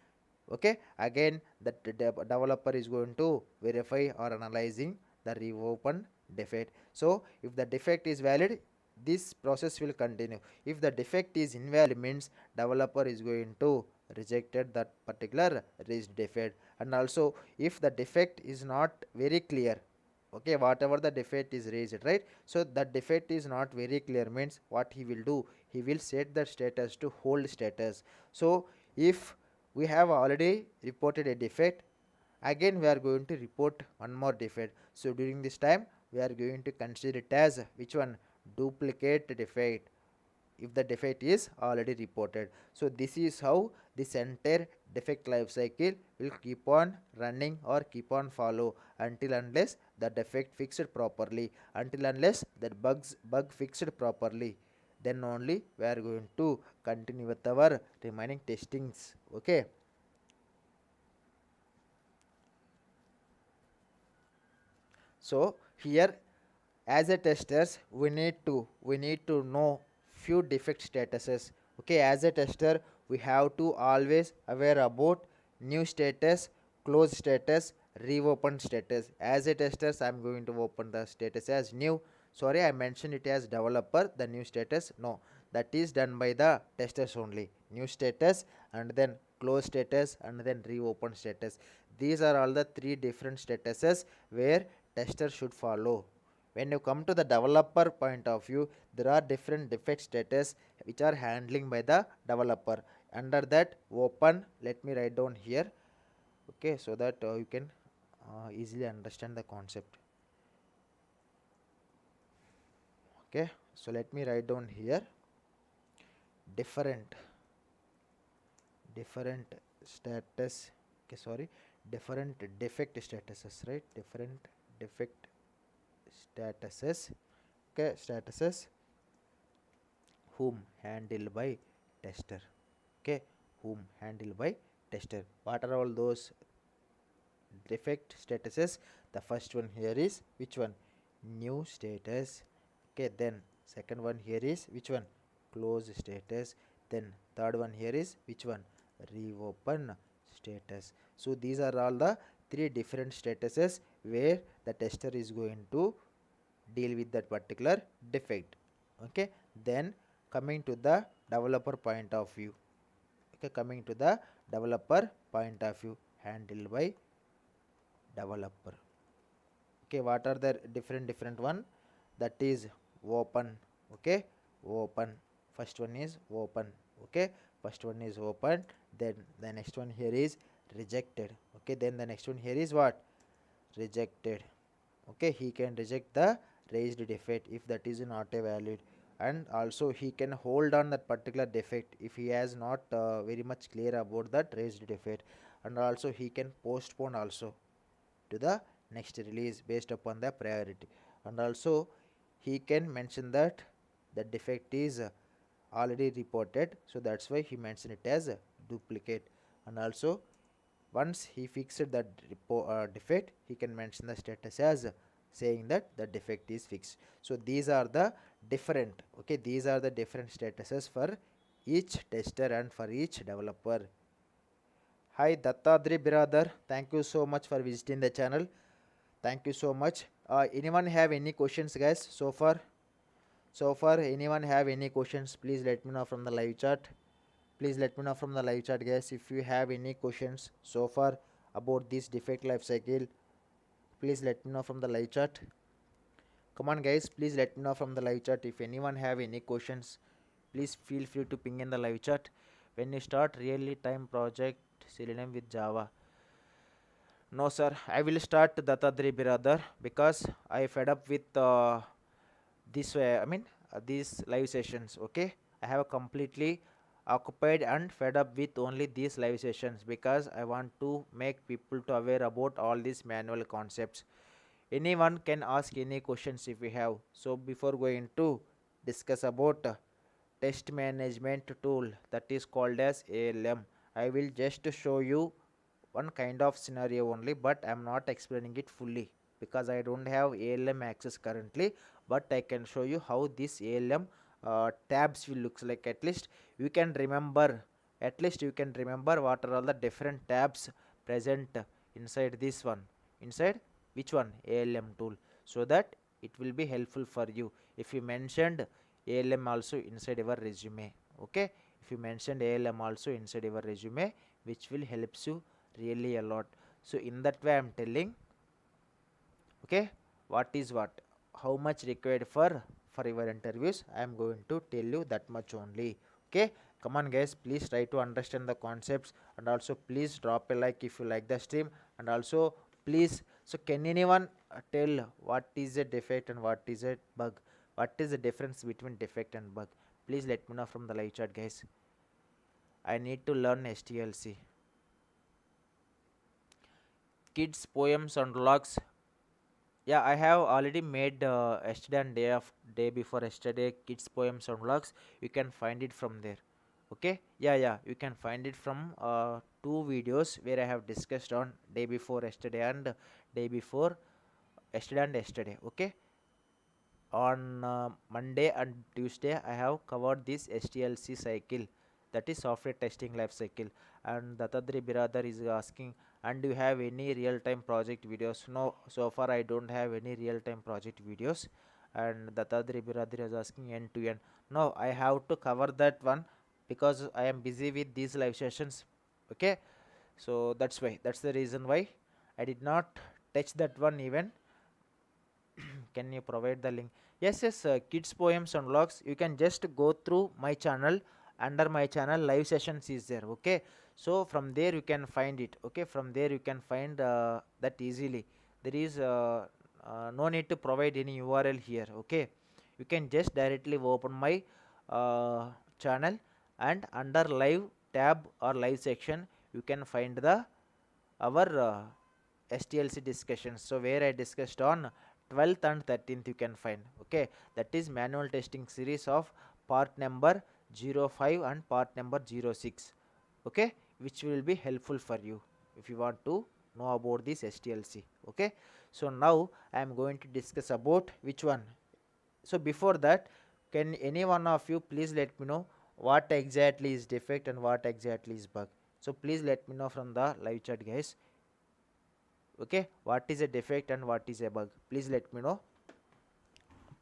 Okay, again that developer is going to verify or analyzing the reopen defect. So if the defect is valid, this process will continue. If the defect is invalid, means developer is going to rejected that particular raised defect. And also if the defect is not very clear, okay, whatever the defect is raised, right, so that defect is not very clear, means what he will do, he will set the status to hold status. So if we have already reported a defect, again we are going to report one more defect. So during this time we are going to consider it as which one, duplicate defect, if the defect is already reported. So this is how this entire defect life cycle will keep on running or keep on follow until unless the defect fixed properly, until unless that bug fixed properly, then only we are going to continue with our remaining testings. Okay, so here as a testers we need to know few defect statuses. Okay, as a tester we have to always aware about new status, close status, reopen status. As a testers I am going to open the status as new, sorry I mentioned it as developer, the new status, no, that is done by the testers only. New status, and then close status, and then reopen status, these are all the three different statuses where tester should follow. When you come to the developer point of view, there are different defect status which are handling by the developer. Under that open, let me write down here, okay, so that you can easily understand the concept. Okay, so let me write down here different status, okay, sorry, different defect statuses, right, different defect statuses, okay, statuses whom handled by tester. Okay, whom handled by tester, what are all those defect statuses? The first one here is which one, new status. Okay, then second one here is which one, close status. Then third one here is which one, reopen status. So these are all the three different statuses where the tester is going to deal with that particular defect. Okay, then coming to the developer point of view, okay, coming to the developer point of view, handled by developer. Okay, what are the different one, that is open. Okay, open. First one is open. Okay, first one is open. Then the next one here is rejected. Okay, then the next one here is what? Rejected. Okay, he can reject the raised defect if that is not a valid, and also he can hold on that particular defect if he has not very much clear about that raised defect, and also he can postpone also to the next release based upon the priority, and also he can mention that the defect is already reported, so that's why he mentioned it as a duplicate, and also once he fixed that defect, he can mention the status as saying that the defect is fixed. So these are the different, okay, these are the different statuses for each tester and for each developer. Hi Dattadri Biradar, thank you so much for visiting the channel. Thank you so much. Anyone have any questions, guys? So far, anyone have any questions? Please let me know from the live chat. Please let me know from the live chat, guys, if you have any questions so far about this defect lifecycle. Please let me know from the live chat. Come on, guys, please let me know from the live chat if anyone have any questions. Please feel free to ping in the live chat. When you start really time project Selenium with Java? No sir, I will start Dattadri Biradar because I fed up with this way. I mean these live sessions. Okay, I have completely occupied and fed up with only these live sessions because I want to make people to aware about all these manual concepts. Anyone can ask any questions if you have. So before going to discuss about test management tool that is called as ALM, I will just show you one kind of scenario only, but I am not explaining it fully because I don't have ALM access currently, but I can show you how this ALM tabs will looks like. At least you can remember what are all the different tabs present inside this one, inside which one? ALM tool, so that it will be helpful for you if you mentioned ALM also inside your resume. Okay, if you mentioned ALM also inside your resume, which will helps you really a lot. So in that way I am telling, okay, what is what, how much required for your interviews, I am going to tell you that much only. Okay, come on guys, please try to understand the concepts, and also please drop a like if you like the stream, and also please, so can anyone tell what is a defect and what is a bug? What is the difference between defect and bug? Please let me know from the live chat, guys. I need to learn STLC. Kids poems and logs. Yeah, I have already made yesterday and day before yesterday kids poems and vlogs. You can find it from there. Okay, yeah, you can find it from two videos where I have discussed on day before yesterday and day before yesterday. Okay, on Monday and Tuesday I have covered this STLC cycle, that is software testing life cycle. And Dattadri Biradar is asking, and do you have any real-time project videos? No, so far I don't have any real-time project videos. And Dattadri Biradar is asking end to end. No, I have to cover that one because I am busy with these live sessions. Okay, so that's why, that's the reason why I did not touch that one even. Can you provide the link? Yes, kids poems and vlogs, you can just go through my channel. Under my channel live sessions is there. Okay, so from there you can find it. Okay, from there you can find that easily. There is no need to provide any URL here. Okay, you can just directly open my channel, and under live tab or live section you can find the our STLC discussions. So where I discussed on 12th and 13th you can find. Okay, that is manual testing series of part number 05 and part number 06. Okay, which will be helpful for you if you want to know about this STLC. Okay, so now I am going to discuss about which one. So before that, can any one of you please let me know what exactly is defect and what exactly is bug? So please let me know from the live chat, guys. Okay, what is a defect and what is a bug? Please let me know.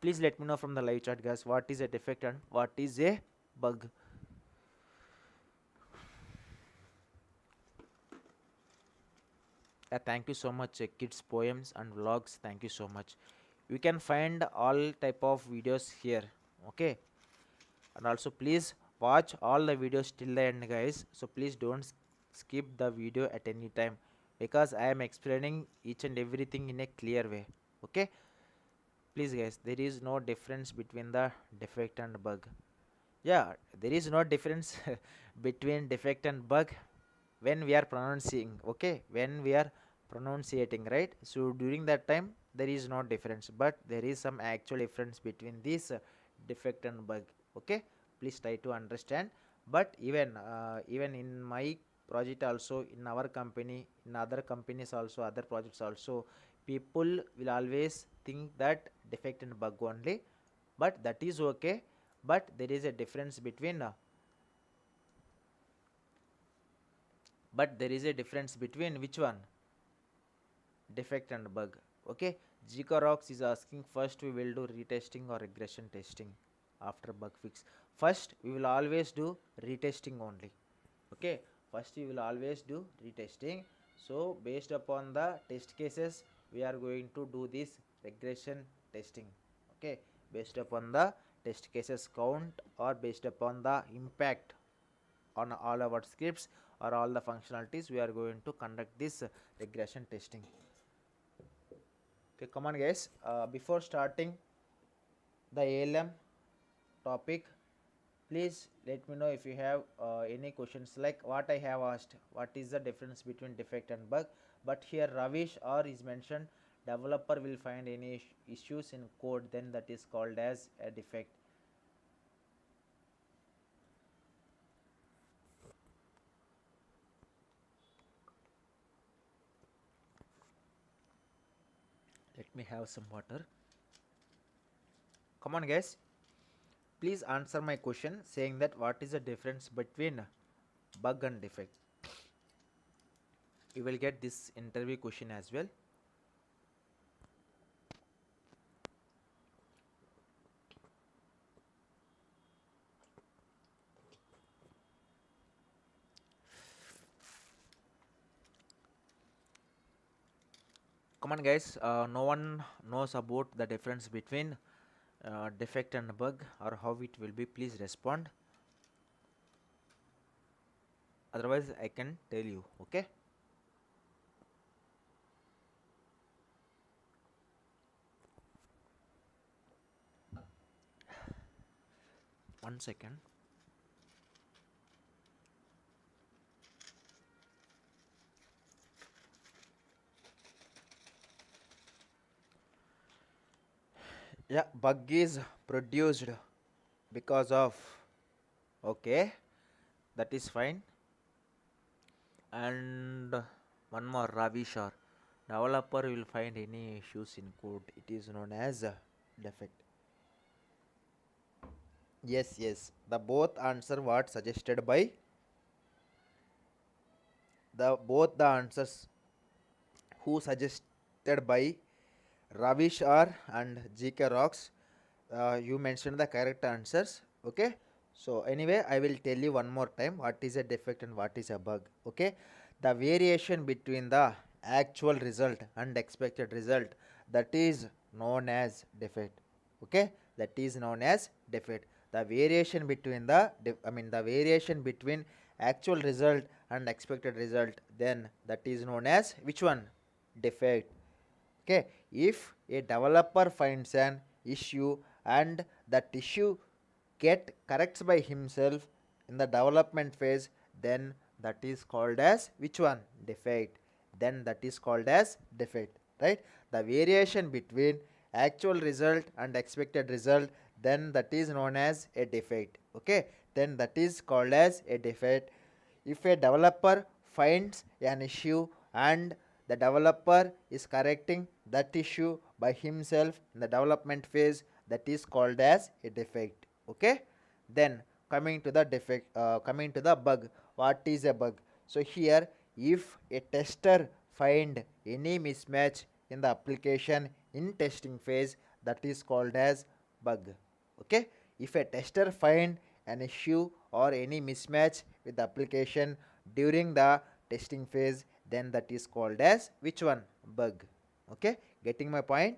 Please let me know from the live chat, guys, what is a defect and what is a bug. Thank you so much, kids poems and vlogs. Thank you so much. You can find all type of videos here. Okay, And also please watch all the videos till the end, guys. So please don't skip the video at any time, because I am explaining each and everything in a clear way. Okay, please guys, there is no difference between the defect and bug. Yeah, there is no difference between defect and bug when we are pronouncing, okay, when we are pronunciating, right? So during that time there is no difference, but there is some actual difference between this defect and bug. Okay, please try to understand. But even in my project also, in our company, in other companies also, other projects also, people will always think that defect and bug only, but that is okay. But there is a difference between but there is a difference between which one, defect and bug. Okay, Gcarox is asking, first we will do retesting or regression testing after bug fix. First we will always do retesting only. Okay, first we will always do retesting. So based upon the test cases we are going to do this regression testing. Okay, based upon the test cases count, or based upon the impact on all our scripts or all the functionalities, we are going to conduct this regression testing. Okay, come on guys, before starting the ALM topic, please let me know if you have any questions like what I have asked, what is the difference between defect and bug. But here Ravish or is mentioned, developer will find any issues in code, then that is called as a defect. Let me have some water. Come on guys, please answer my question saying that what is the difference between bug and defect. You will get this interview question as well. Come on guys, no one knows about the difference between defect and bug, or how it will be. Please respond, otherwise I can tell you. Okay, one second. Yeah, bug is produced because of, okay, that is fine. And one more, Ravishar, developer will find any issues in code, it is known as defect. Yes, yes, the both answer what suggested by the both the answers who suggested by Ravish R and GK Rocks, you mentioned the correct answers. Okay, so anyway I will tell you one more time what is a defect and what is a bug. Okay, the variation between the actual result and expected result, that is known as defect. Okay, that is known as defect. The variation between the the variation between actual result and expected result, then that is known as which one, defect. Okay, if a developer finds an issue and that issue get corrects by himself in the development phase, then that is called as which one, defect. Then that is called as defect, right? The variation between actual result and expected result, then that is known as a defect. Okay, then that is called as a defect. If a developer finds an issue and the developer is correcting that issue by himself in the development phase, that is called as a defect. Okay, then coming to the defect, coming to the bug, what is a bug? So here, if a tester find any mismatch in the application in testing phase, that is called as bug. Okay, if a tester find an issue or any mismatch with the application during the testing phase, then that is called as which one, bug. Okay, getting my point?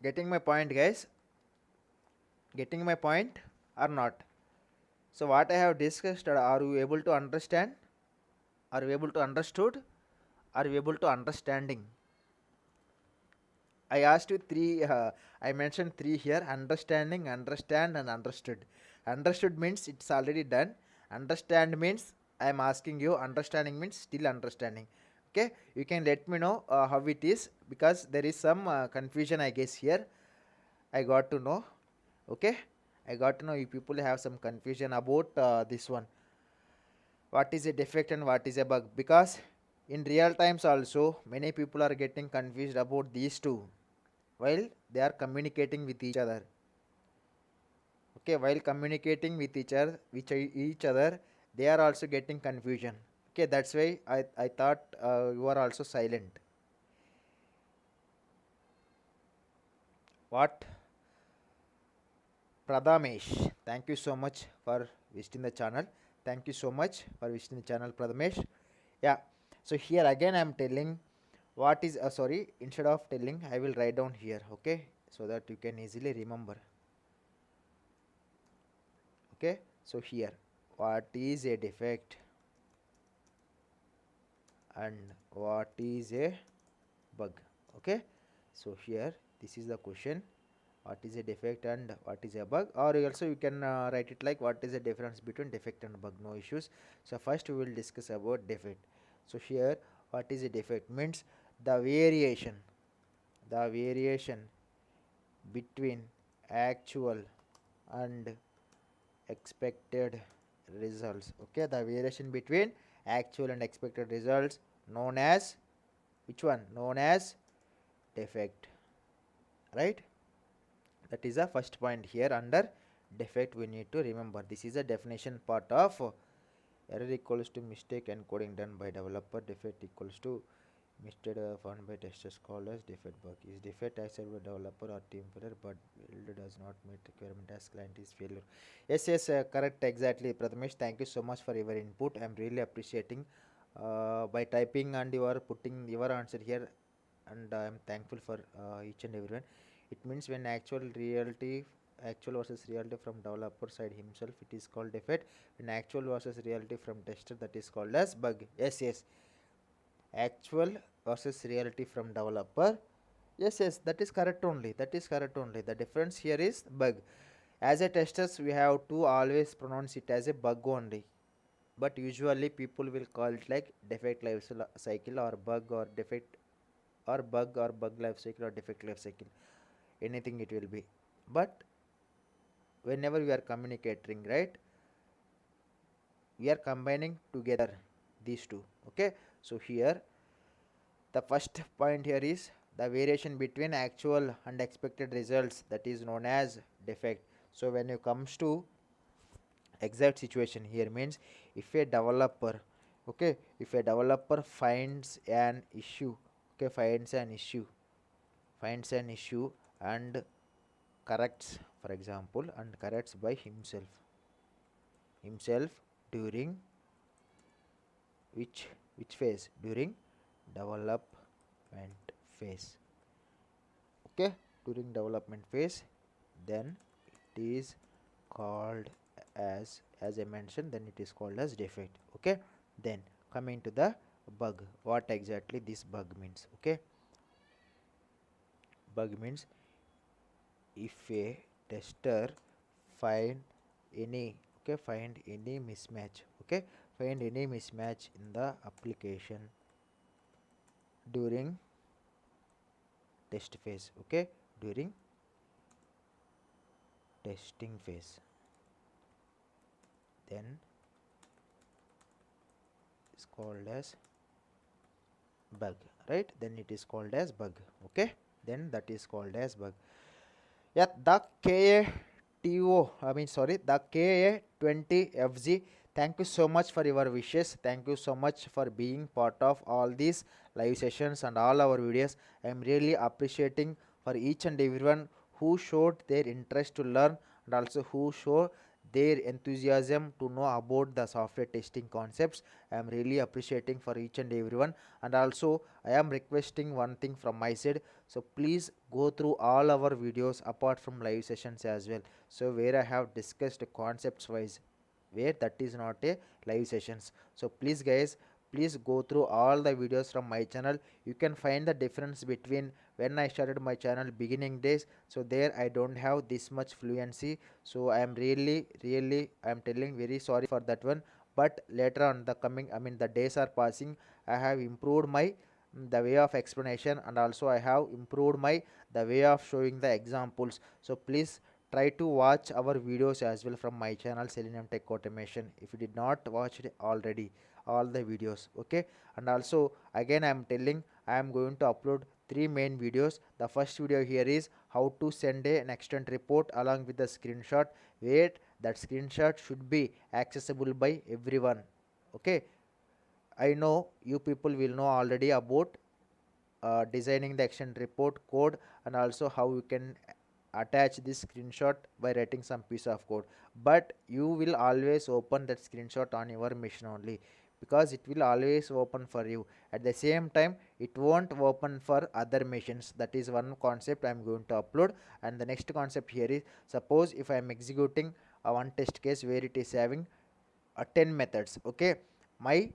Getting my point, guys? Getting my point or not? So what I have discussed, are you able to understand? Are you able to understood? Are you able to understanding? I asked you three, I mentioned three here: understanding, understand, and understood. Understood means it's already done. Understand means I am asking you. Understanding means still understanding. Okay, you can let me know how it is, because there is some confusion, I guess, here. I got to know. Okay, I got to know you people have some confusion about this one. What is a defect and what is a bug? Because in real times also many people are getting confused about these two while they are communicating with each other. Okay, while communicating with each other, they are also getting confusion. Okay, that's why I thought you are also silent. What? Pradhamesh, thank you so much for visiting the channel. Thank you so much for visiting the channel, Pradhamesh. Yeah, so here again I am telling what is sorry, instead of telling I will write down here, okay, so that you can easily remember. Okay, so here what is a defect and what is a bug? Okay, so here this is the question: what is a defect and what is a bug? Or also you can write it like what is the difference between defect and bug. No issues. So first we will discuss about defect. So here what is a defect means the variation between actual and expected results. Okay, the variation between actual and expected results, known as which one? Known as defect, right? That is the first point here under defect. We need to remember this is a definition part of error equals to mistake encoding done by developer. Defect equals to mistake found by testers called as defect. Bug is defect accepted by developer or team failure but build does not meet requirement as client is failure. Yes, correct, exactly, Prathamesh. Thank you so much for your input. I am really appreciating by typing, and you are putting your answer here, and I am thankful for each and everyone. It means when actual versus reality from developer side himself, it is called defect. When actual versus reality from tester, that is called as bug. Yes, actual versus reality from developer. Yes, that is correct only. The difference here is bug. As a testers, we have to always pronounce it as a bug only. But usually people will call it like defect life cycle or bug or defect or bug life cycle or defect life cycle. Anything it will be. But whenever we are communicating, right, we are combining together these two. Okay, so here the first point here is the variation between actual and expected results, that is known as defect. So when it comes to exact situation here means if a developer, okay, if a developer finds an issue, okay, finds an issue and corrects, for example, and corrects by himself during which phase? During development phase. Okay, during development phase, then it is called as I mentioned, then it is called as defect. Okay, then coming to the bug, what exactly this bug means? Okay, bug means if a tester find any, okay, find any mismatch, okay, find any mismatch in the application during test phase, okay, during testing phase, then is called as bug, right? Then it is called as bug. Okay, then that is called as bug. Yeah, the the KA20FG, thank you so much for your wishes. Thank you so much for being part of all these live sessions and all our videos. I am really appreciating for each and everyone who showed their interest to learn and also who show their enthusiasm to know about the software testing concepts. I am really appreciating for each and everyone. And also I am requesting one thing from my side. So please go through all our videos apart from live sessions as well. So where I have discussed concepts wise, where that is not a live sessions. So please guys, please go through all the videos from my channel. You can find the difference between when I started my channel beginning days. So there I don't have this much fluency. So I am really I am telling very sorry for that one. But later on the coming, I mean the days are passing, I have improved my the way of explanation, and also I have improved my the way of showing the examples. So please try to watch our videos as well from my channel Selenium Tech Automation if you did not watch it already, all the videos. Okay, and also again I am telling, I am going to upload three main videos. The first video here is how to send an extent report along with the screenshot, where that screenshot should be accessible by everyone. Okay, I know you people will know already about designing the extent report code, and also how you can attach this screenshot by writing some piece of code. But you will always open that screenshot on your machine only, because it will always open for you. At the same time it won't open for other machines. That is one concept I am going to upload. And the next concept here is, suppose if I am executing a one test case where it is having 10 methods. Okay, my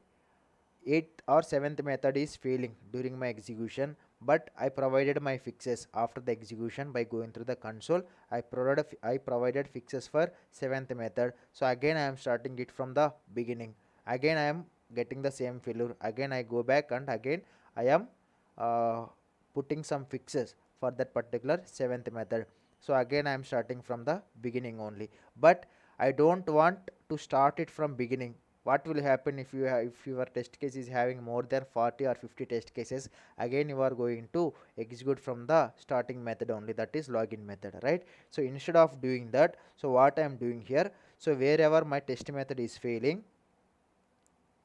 8th or 7th method is failing during my execution, but I provided my fixes after the execution by going through the console. I provided fixes for 7th method. So again I am starting it from the beginning. Again I am getting the same failure. Again I go back and again I am uh, putting some fixes for that particular 7th method. So again I am starting from the beginning only. But I don't want to start it from beginning. What will happen if you if your test case is having more than 40 or 50 test cases? Again you are going to execute from the starting method only, that is login method, right? So instead of doing that, so what I am doing here, so wherever my test method is failing,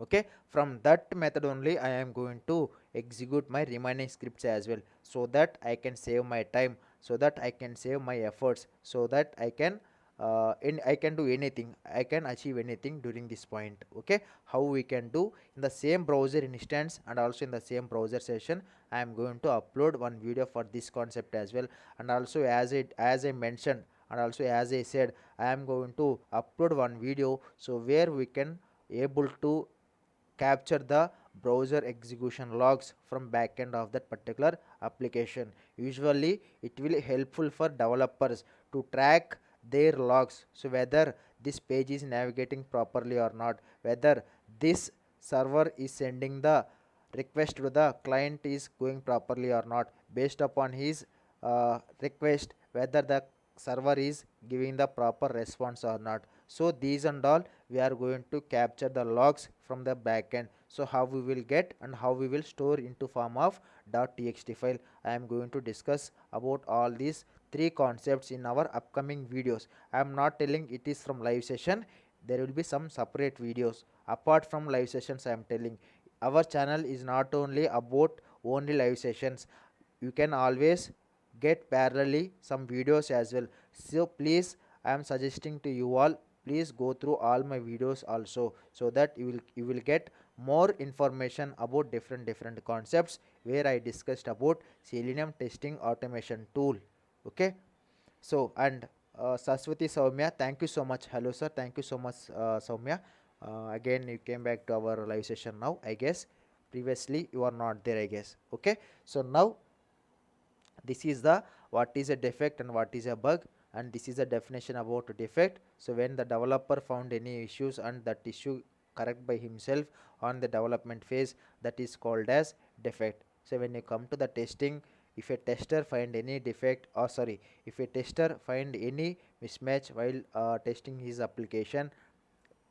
okay, from that method only I am going to execute my remaining scripts as well, so that I can save my time, so that I can save my efforts, so that I can I can do anything, I can achieve anything during this point. Okay, how we can do in the same browser instance and also in the same browser session, I am going to upload one video for this concept as well. And also as I mentioned, and also as I said, I am going to upload one video so where we can able to capture the browser execution logs from backend of that particular application. Usually it will helpful for developers to track their logs, so whether this page is navigating properly or not, whether this server is sending the request to the client is going properly or not, based upon his request, whether the server is giving the proper response or not. So these and all we are going to capture the logs from the backend. So how we will get and how we will store into form of .txt file, I am going to discuss about all these three concepts in our upcoming videos. I am not telling it is from live session, there will be some separate videos apart from live sessions. I am telling our channel is not only about only live sessions, you can always get parallelly some videos as well. So please, I am suggesting to you all, please go through all my videos also, so that you will get more information about different concepts where I discussed about Selenium testing automation tool. Okay, so and Saswati Soumya, thank you so much. Hello sir, thank you so much Soumya. Again you came back to our live session now, I guess. Previously you are not there, I guess. Okay, so now this is the what is a defect and what is a bug, and this is a definition about a defect. So when the developer found any issues and that issue correct by himself on the development phase, that is called as defect. So when you come to the testing, if a tester find any defect, or sorry, if a tester find any mismatch while testing his application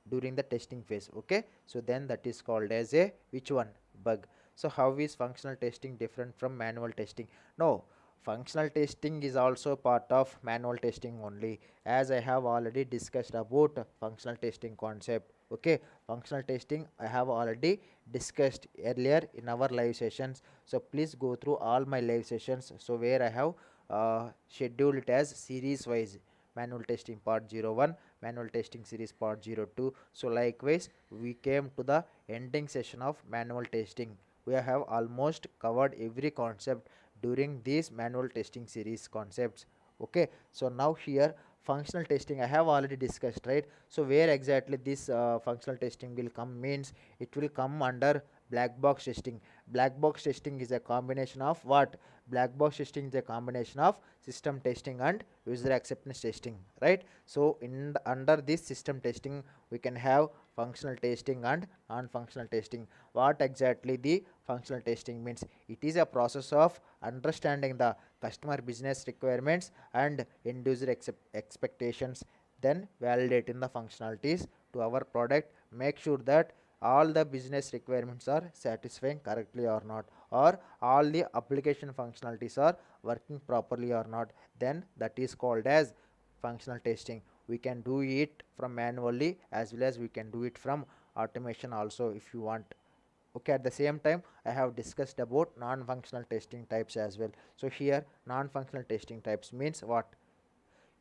during the testing phase, okay, so then that is called as a which one, bug. So how is functional testing different from manual testing? No, functional testing is also part of manual testing only, as I have already discussed about functional testing concept. Okay, functional testing I have already discussed earlier in our live sessions. So please go through all my live sessions, so where I have scheduled it as series wise: manual testing part 01, manual testing series part 02. So likewise we came to the ending session of manual testing. We have almost covered every concept during these manual testing series concepts. Okay, so now here functional testing I have already discussed, right? So where exactly this functional testing will come means it will come under black box testing. Black box testing is a combination of what? Black box testing is a combination of system testing and user acceptance testing, right? So in under this system testing we can have functional testing and non-functional testing. What exactly the functional testing means? It is a process of understanding the customer business requirements and end user expectations, then validating the functionalities to our product, make sure that all the business requirements are satisfying correctly or not, or all the application functionalities are working properly or not, then that is called as functional testing. We can do it from manually as well as we can do it from automation also if you want. Okay, at the same time I have discussed about non-functional testing types as well. So here non-functional testing types means what?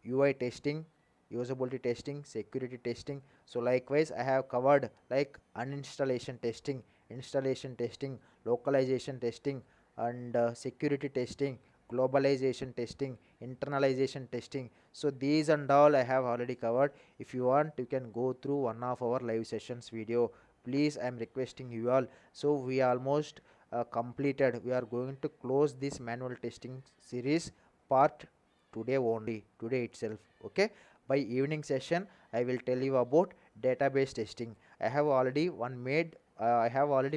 UI testing, usability testing, security testing. So likewise I have covered like uninstallation testing, installation testing, localization testing, and security testing, globalization testing, internalization testing. So these and all I have already covered. If you want you can go through one of our live sessions video. Please, I am requesting you all. So we almost completed. We are going to close this manual testing series part today only, today itself. Okay, by evening session I will tell you about database testing. I have already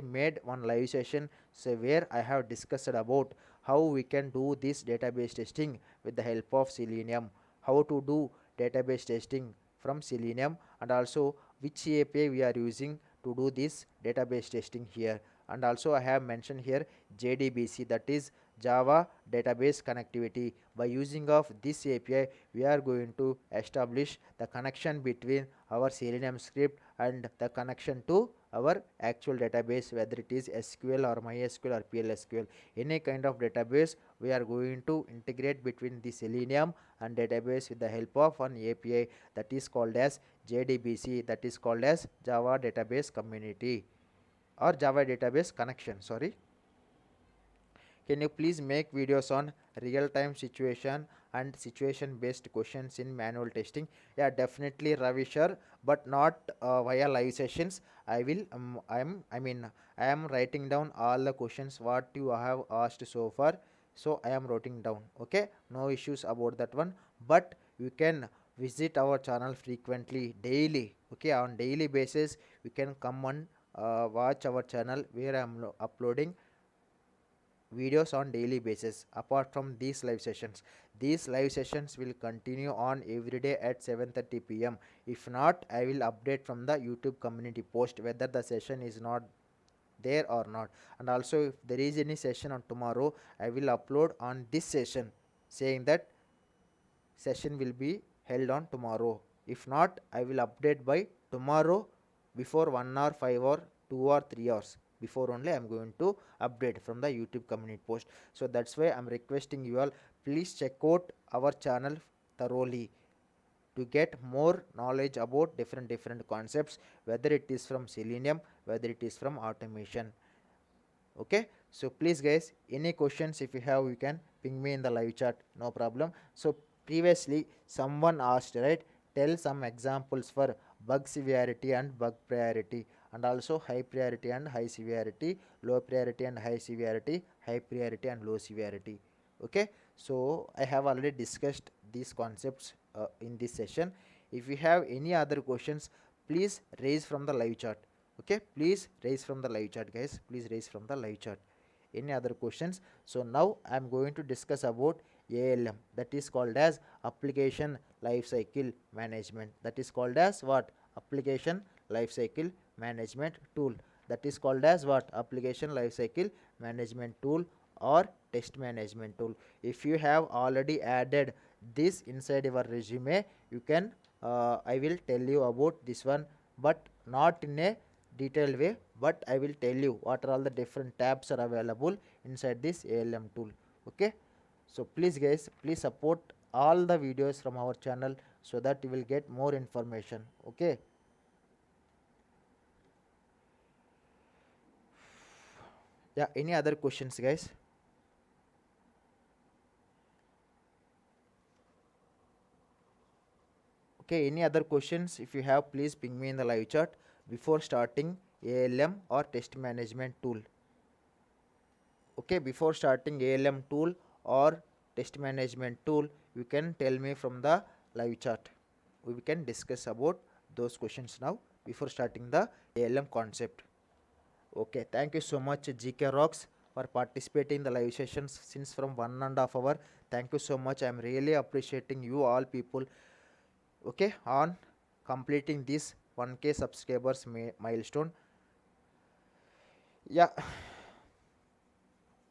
made one live session, so where I have discussed about how we can do this database testing with the help of Selenium, how to do database testing from Selenium, and also which API we are using to do this database testing here. And also I have mentioned here JDBC, that is Java database connectivity. By using of this API we are going to establish the connection between our Selenium script and the connection to our actual database, whether it is SQL or MySQL or PLSQL, any kind of database. We are going to integrate between the Selenium and database with the help of an API that is called as JDBC, that is called as Java database community or Java database connection, sorry. Can you please make videos on real-time situation and situation-based questions in manual testing? Yeah, definitely, Ravi sir, but not via live sessions. I will. I am writing down all the questions what you have asked so far. So I am writing down. Okay, no issues about that one. But you can visit our channel frequently, daily. Okay, on daily basis, you can come and watch our channel where I am uploading videos on daily basis. Apart from these live sessions, these live sessions will continue on every day at 7:30 p.m. If not, I will update from the YouTube community post whether the session is not there or not. And also if there is any session on tomorrow, I will upload on this session saying that session will be held on tomorrow. If not, I will update by tomorrow before 1 hour, 5 or 2 or 3 hours before only I am going to update from the YouTube community post. So that's why I am requesting you all, please check out our channel thoroughly to get more knowledge about different concepts, whether it is from Selenium, whether it is from automation. Okay, so please guys, any questions if you have, you can ping me in the live chat, no problem. So previously someone asked, right, tell some examples for bug severity and bug priority, and also high priority and high severity, low priority and high severity, high priority and low severity. Okay, so I have already discussed these concepts in this session. If you have any other questions, please raise from the live chat. Okay, please raise from the live chat, guys. Please raise from the live chat any other questions. So now I am going to discuss about ALM, that is called as application lifecycle management. That is called as what? Application lifecycle management tool. That is called as what? Application lifecycle management tool or test management tool. If you have already added this inside your resume, you can I will tell you about this one, but not in a detailed way, but I will tell you what are all the different tabs are available inside this ALM tool. Okay, so please guys, please support all the videos from our channel so that you will get more information. Okay. Yeah, any other questions, guys? Okay, any other questions? If you have, please ping me in the live chat before starting ALM or test management tool. Okay, before starting ALM tool or test management tool, you can tell me from the live chat. We can discuss about those questions now before starting the ALM concept. Okay, thank you so much GK Rocks for participating in the live sessions since from 1.5 hours. Thank you so much. I am really appreciating you all people. Okay, on completing this 1K subscribers milestone. Yeah,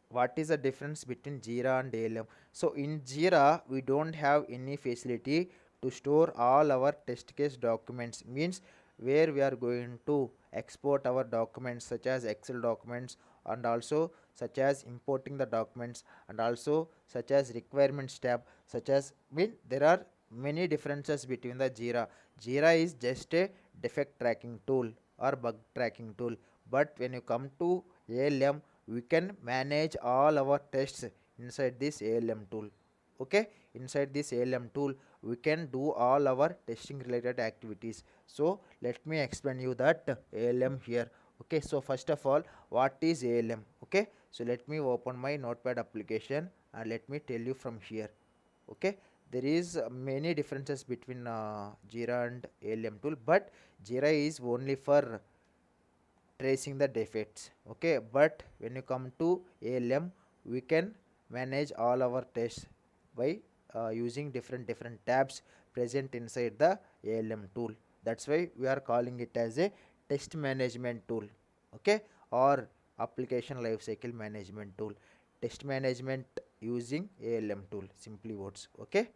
what is the difference between Jira and Dlm? So in Jira we don't have any facility to store all our test case documents, means where we are going to export our documents such as Excel documents, and also such as importing the documents, and also such as requirements tab, such as, mean there are many differences between the Jira is just a defect tracking tool or bug tracking tool, but when you come to ALM, we can manage all our tests inside this ALM tool. Okay, inside this ALM tool we can do all our testing related activities. So let me explain you that ALM here. Okay, so first of all, what is ALM? Okay, so let me open my notepad application and let me tell you from here. Okay, there is many differences between Jira and ALM tool, but Jira is only for tracing the defects. Okay, but when you come to ALM, we can manage all our tests by using different tabs present inside the ALM tool. That's why we are calling it as a test management tool. Okay, or application lifecycle management tool. Test management using ALM tool, simply words. Okay,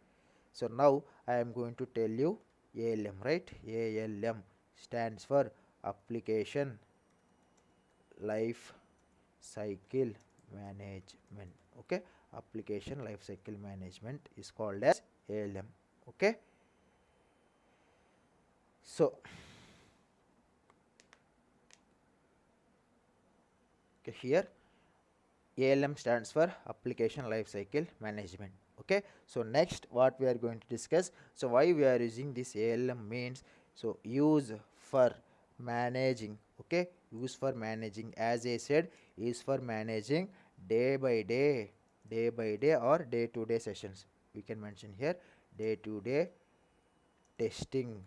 so now I am going to tell you ALM, right? ALM stands for application life cycle management. Okay, application life cycle management is called as ALM. Okay, so okay, here ALM stands for application life cycle management. Okay, so next what we are going to discuss, so why we are using this ALM means, so use for managing. Okay, use for managing, as I said, is for managing day by day or day to day sessions. We can mention here day to day testing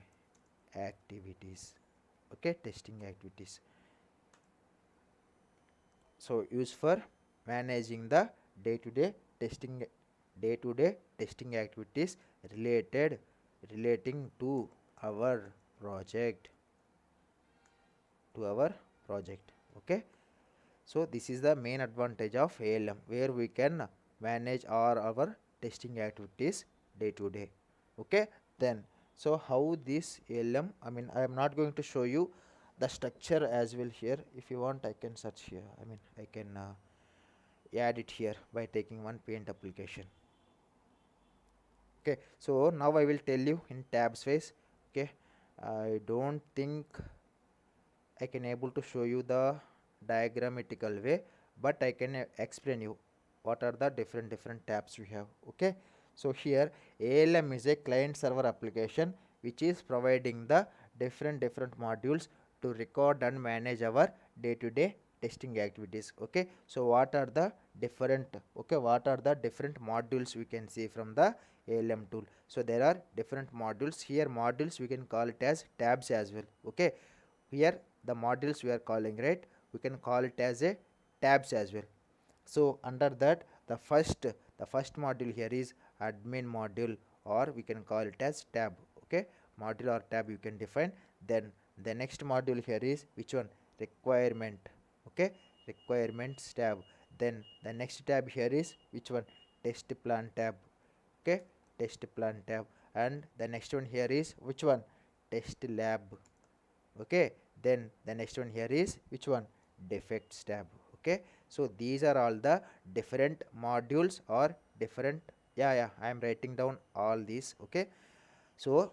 activities. Okay, testing activities. So use for managing the day to day testing activities relating to our project Okay, so this is the main advantage of ALM, where we can manage all our testing activities day to day. Okay, then so how this ALM, I mean I am not going to show you the structure as well here. If you want, I can search here, I mean I can add it here by taking one paint application. Okay, so now I will tell you in tabs phase. Okay, I don't think I can able to show you the diagrammatical way, but I can explain you what are the different tabs we have. Okay, so here ALM is a client server application which is providing the different modules to record and manage our day to day testing activities. Okay, so what are the different modules we can see from the ALM tool? So there are different modules here. Modules we can call it as tabs as well. Okay, here the modules we are calling, right, we can call it as a tabs as well. So under that, the first module here is admin module, or we can call it as tab. Okay, module or tab you can define. Then the next module here is which one? Requirement. Okay, requirements tab. Then the next tab here is which one? Test plan tab. Okay, test plan tab. And the next one here is which one? Test lab. Okay, then the next one here is which one? Defects tab. Okay, so these are all the different modules or different, I am writing down all these. Okay, So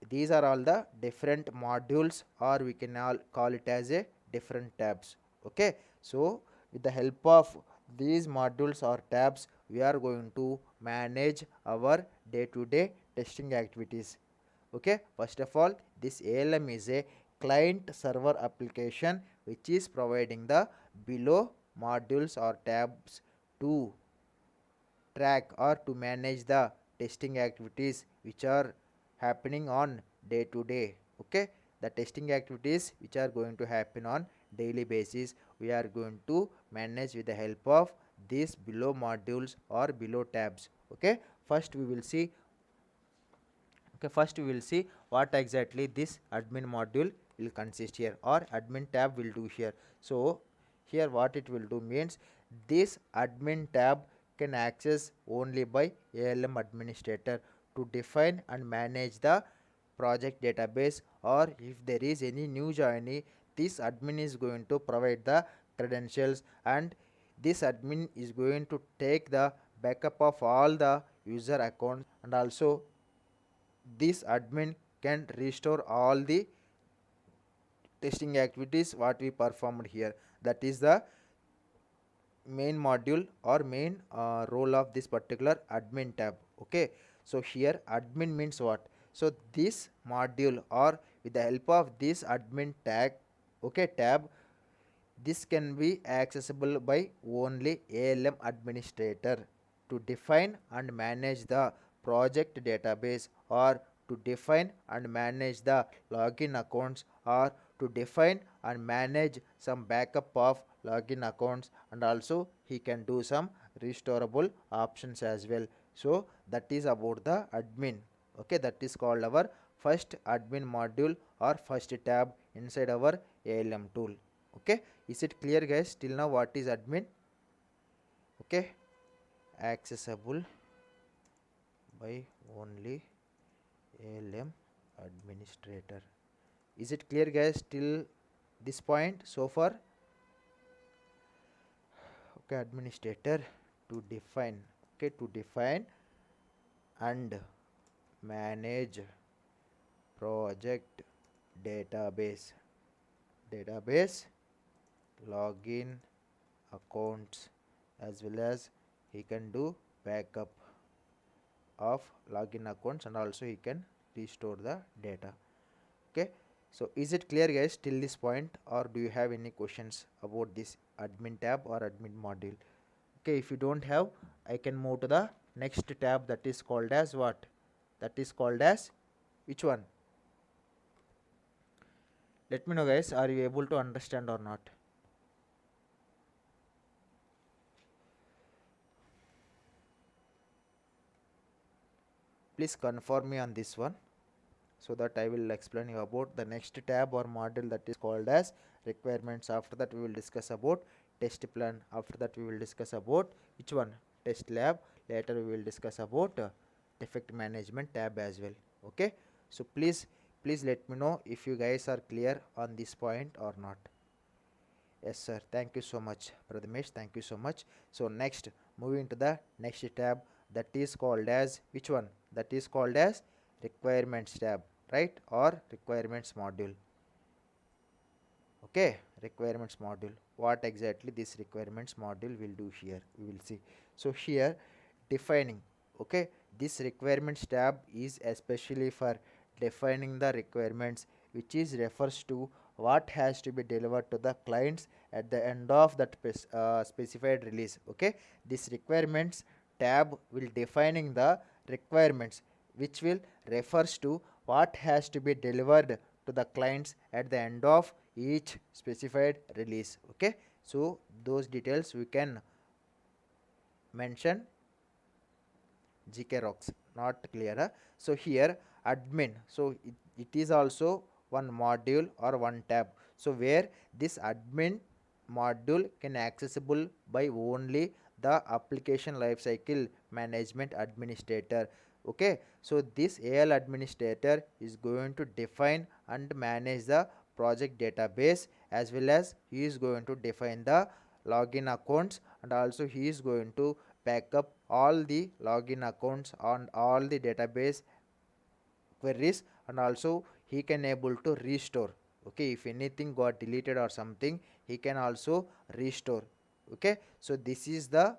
these are all the different modules, or we can all call it as a different tabs. Okay, so with the help of these modules or tabs, we are going to manage our day-to-day testing activities. Okay, first of all, this ALM is a client server application which is providing the below modules or tabs to track or to manage the testing activities which are happening on day to day. Okay, the testing activities which are going to happen on daily basis, we are going to manage with the help of these below modules or below tabs. Okay, first we will see first we will see what exactly this admin module will consist here, or admin tab will do here. So here what it will do means, this admin tab can access only by ALM administrator to define and manage the project database, or if there is any new joinee, this admin is going to provide the credentials, and this admin is going to take the backup of all the user accounts, and also this admin can restore all the testing activities what we performed here. That is the main module or main role of this particular admin tab. Okay, so here admin means what? So this module, or with the help of this admin tag, okay, tab, this can be accessible by only ALM administrator to define and manage the project database, or to define and manage the login accounts, or to define and manage some backup of login accounts, and also he can do some restorable options as well. So that is about the admin. Okay, that is called our first admin module or first tab inside our ALM tool. Okay, is it clear guys till now what is admin? Okay, accessible by only ALM administrator. Is it clear guys till this point so far? Okay, administrator to define, okay, to define and manage project database login accounts, as well as he can do backup of login accounts, and also he can restore the data. Okay, so is it clear guys till this point, or do you have any questions about this admin tab or admin module? Okay, if you don't have, I can move to the next tab, that is called as what? That is called as which one? Let me know guys, are you able to understand or not? Please confirm me on this one, so that I will explain you about the next tab or module, that is called as requirements. After that we will discuss about test plan. After that we will discuss about which one? Test lab. Later we will discuss about defect management tab as well. Okay, so please let me know if you guys are clear on this point or not. Yes sir, thank you so much Pradmesh, thank you so much. So next, moving to the next tab, that is called as which one? That is called as requirements tab, right, or requirements module. Okay, requirements module, what exactly this requirements module will do here, we will see. So here defining, okay, this requirements tab is especially for defining the requirements, which is refers to what has to be delivered to the clients at the end of that specified release. Okay, this requirements tab will defining the requirements, which will refers to what has to be delivered to the clients at the end of each specified release. Okay, so those details we can mention GK rocks, not clear. So here admin, so it is also one module or one tab, so where this admin module can accessible by only the application lifecycle management administrator. Okay, so this AL administrator is going to define and manage the project database, as well as he is going to define the login accounts, and also he is going to back up all the login accounts on all the database queries, and also he can able to restore. Okay, if anything got deleted or something, he can also restore. Okay, so this is the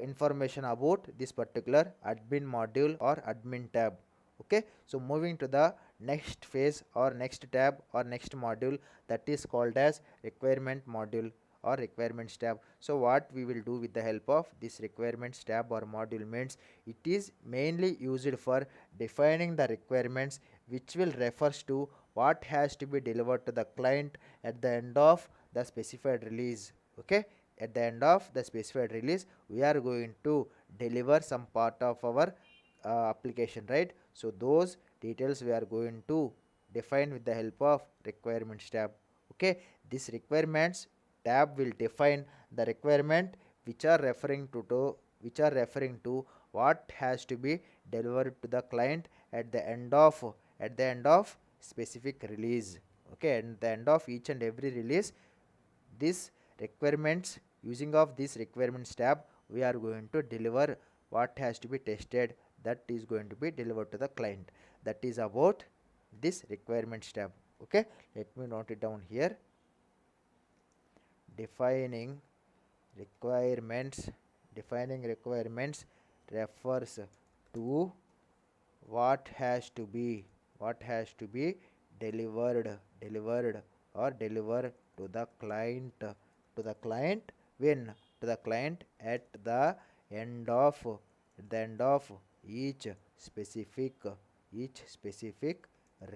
information about this particular admin module or admin tab. Okay, so moving to the next phase or next tab or next module, that is called as requirement module or requirements tab. So what we will do with the help of this requirements tab or module means, it is mainly used for defining the requirements, which will refers to what has to be delivered to the client at the end of the specified release. Okay, at the end of the specified release, we are going to deliver some part of our application, right? So those details we are going to define with the help of requirements tab. Okay, this requirements tab will define the requirement which are referring to what has to be delivered to the client at the end of specific release. Okay, at the end of each and every release, this requirements, using of this requirements tab, we are going to deliver what has to be tested, that is going to be delivered to the client. That is about this requirements tab. Okay, let me note it down here. Defining requirements refers to what has to be delivered or deliver to the client, when, to the client at the end of each specific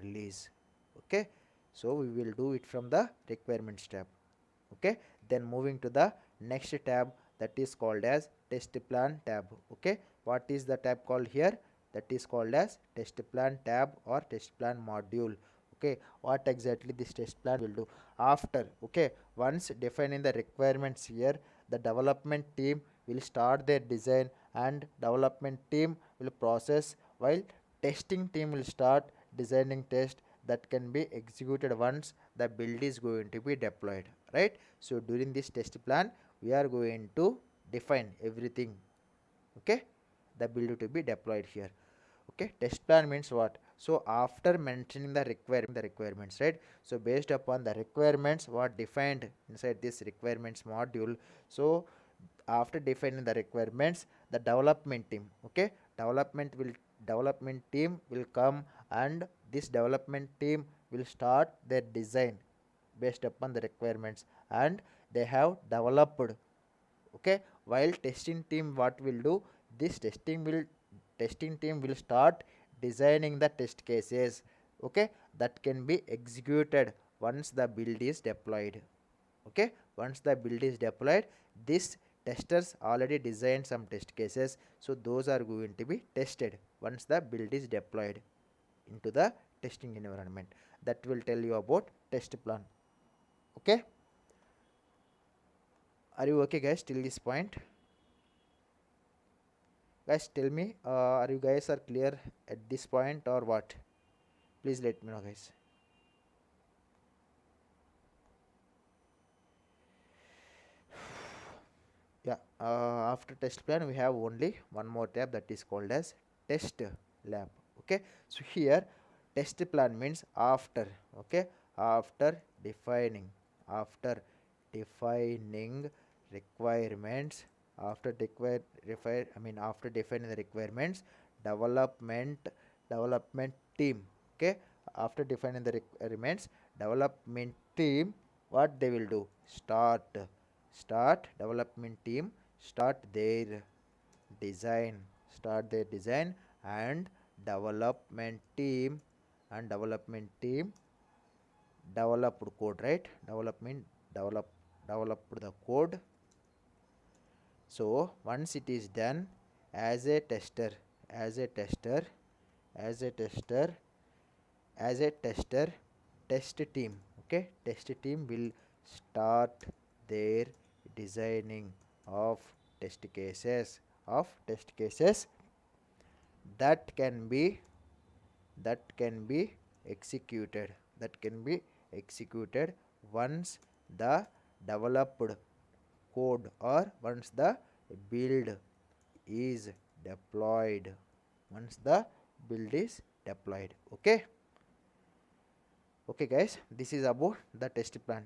release. Okay, so we will do it from the requirements tab. Okay, then moving to the next tab, that is called as test plan tab. Okay, what is the tab called here? That is called as test plan tab or test plan module. Okay, what exactly this test plan will do after? Okay, once defining the requirements here, the development team will start their design and development team will process, while testing team will start designing test that can be executed once the build is going to be deployed, right? So during this test plan, we are going to define everything. Okay, the build to be deployed here. Okay, test plan means what? So after mentioning the requirements, right? So based upon the requirements what defined inside this requirements module, so after defining the requirements, the development team, okay, development team will come, and this development team will start their design based upon the requirements, and they have developed. Okay, while testing team what will do, this testing team will start designing the test cases. Okay, that can be executed once the build is deployed. Okay, once the build is deployed, this testers already designed some test cases, so those are going to be tested once the build is deployed into the testing environment. That will tell you about test plan. Okay, are you okay guys till this point? Guys, tell me, are you guys are clear at this point or what? Please let me know guys. Yeah, after test plan we have only one more tab, that is called as test lab. Okay, so here test plan means after. Okay, after defining requirements, after defining the requirements, development team. Okay, after defining the requirements, development team, what they will do, development team start their design and development team developed code, right? Developed the code. So once it is done, as a tester test team, okay, test team will start their designing of test cases that can be executed once the developed code or once the build is deployed. deployed. Okay guys, this is about the test plan.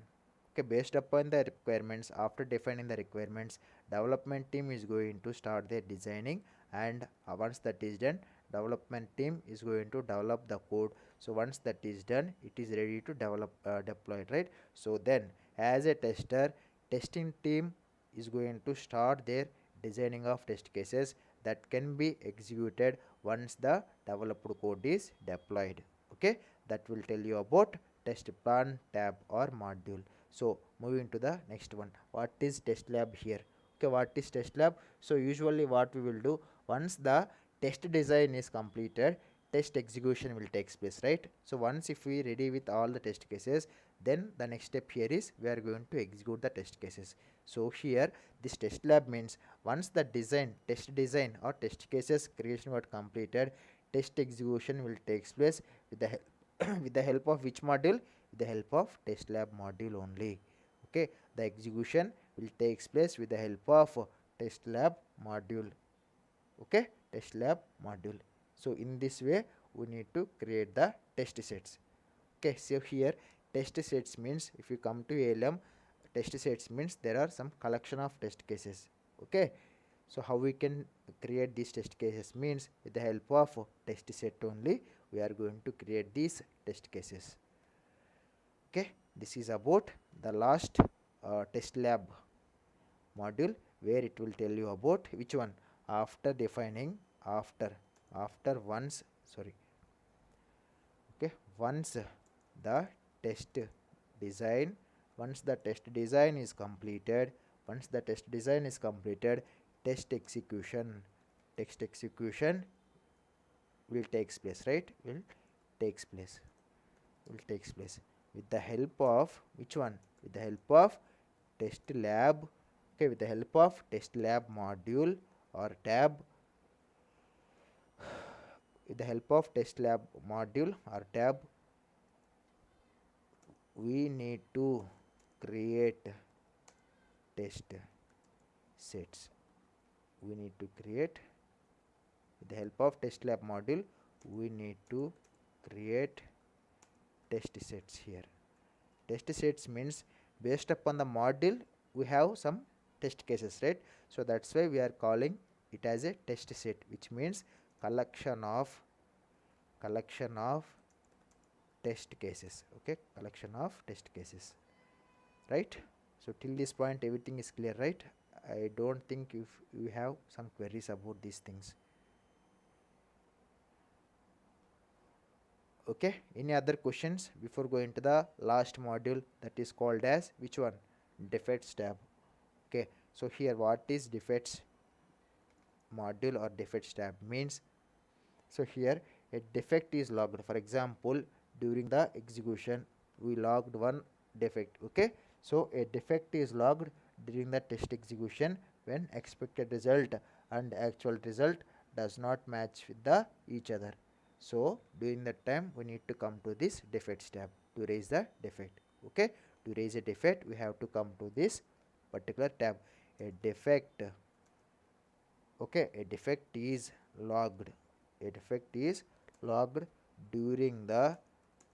Okay, based upon the requirements, after defining the requirements, development team is going to start their designing, and once that is done, development team is going to develop the code. So once that is done, it is ready to develop deployed, right? So then as a tester, testing team is going to start their designing of test cases that can be executed once the developed code is deployed. Okay, that will tell you about test plan tab or module. So moving to the next one, what is test lab here? Okay, what is test lab? So usually what we will do, once the test design is completed, test execution will take place, right? So once if we ready with all the test cases, then the next step here is we are going to execute the test cases. So here this test lab means once the test design or test cases creation got completed, test execution will take place with the with the help of which module? With the help of test lab module only. Okay, the execution will take place with the help of test lab module. Okay, test lab module. So in this way we need to create the test sets. Okay, so here test sets means, if you come to ALM, test sets means there are some collection of test cases. Okay, so how we can create these test cases means with the help of test set only we are going to create these test cases. Okay, this is about the last test lab module, where it will tell you about which one, after defining, after once sorry okay, once the test design once the test design is completed, test execution will takes place, right? Will takes place with the help of which one? With the help of test lab. Okay, with the help of test lab module or tab. With the help of test lab module or tab, we need to create test sets. With the help of test lab module, we need to create test sets here. Test sets means based upon the module we have some test cases, right? So that's why we are calling it as a test set, which means collection of test cases. Okay, collection of test cases, right? So till this point everything is clear, right? I don't think if you have some queries about these things. Okay, any other questions before going to the last module, that is called as which one? Defects tab. Okay, so here what is defects module or defects tab means? So here a defect is logged. For example, during the execution we logged one defect. Okay, so a defect is logged during the test execution when expected result and actual result does not match with the each other. So during that time we need to come to this defects tab to raise the defect. Okay, to raise a defect we have to come to this particular tab. A defect, okay, a defect is logged during the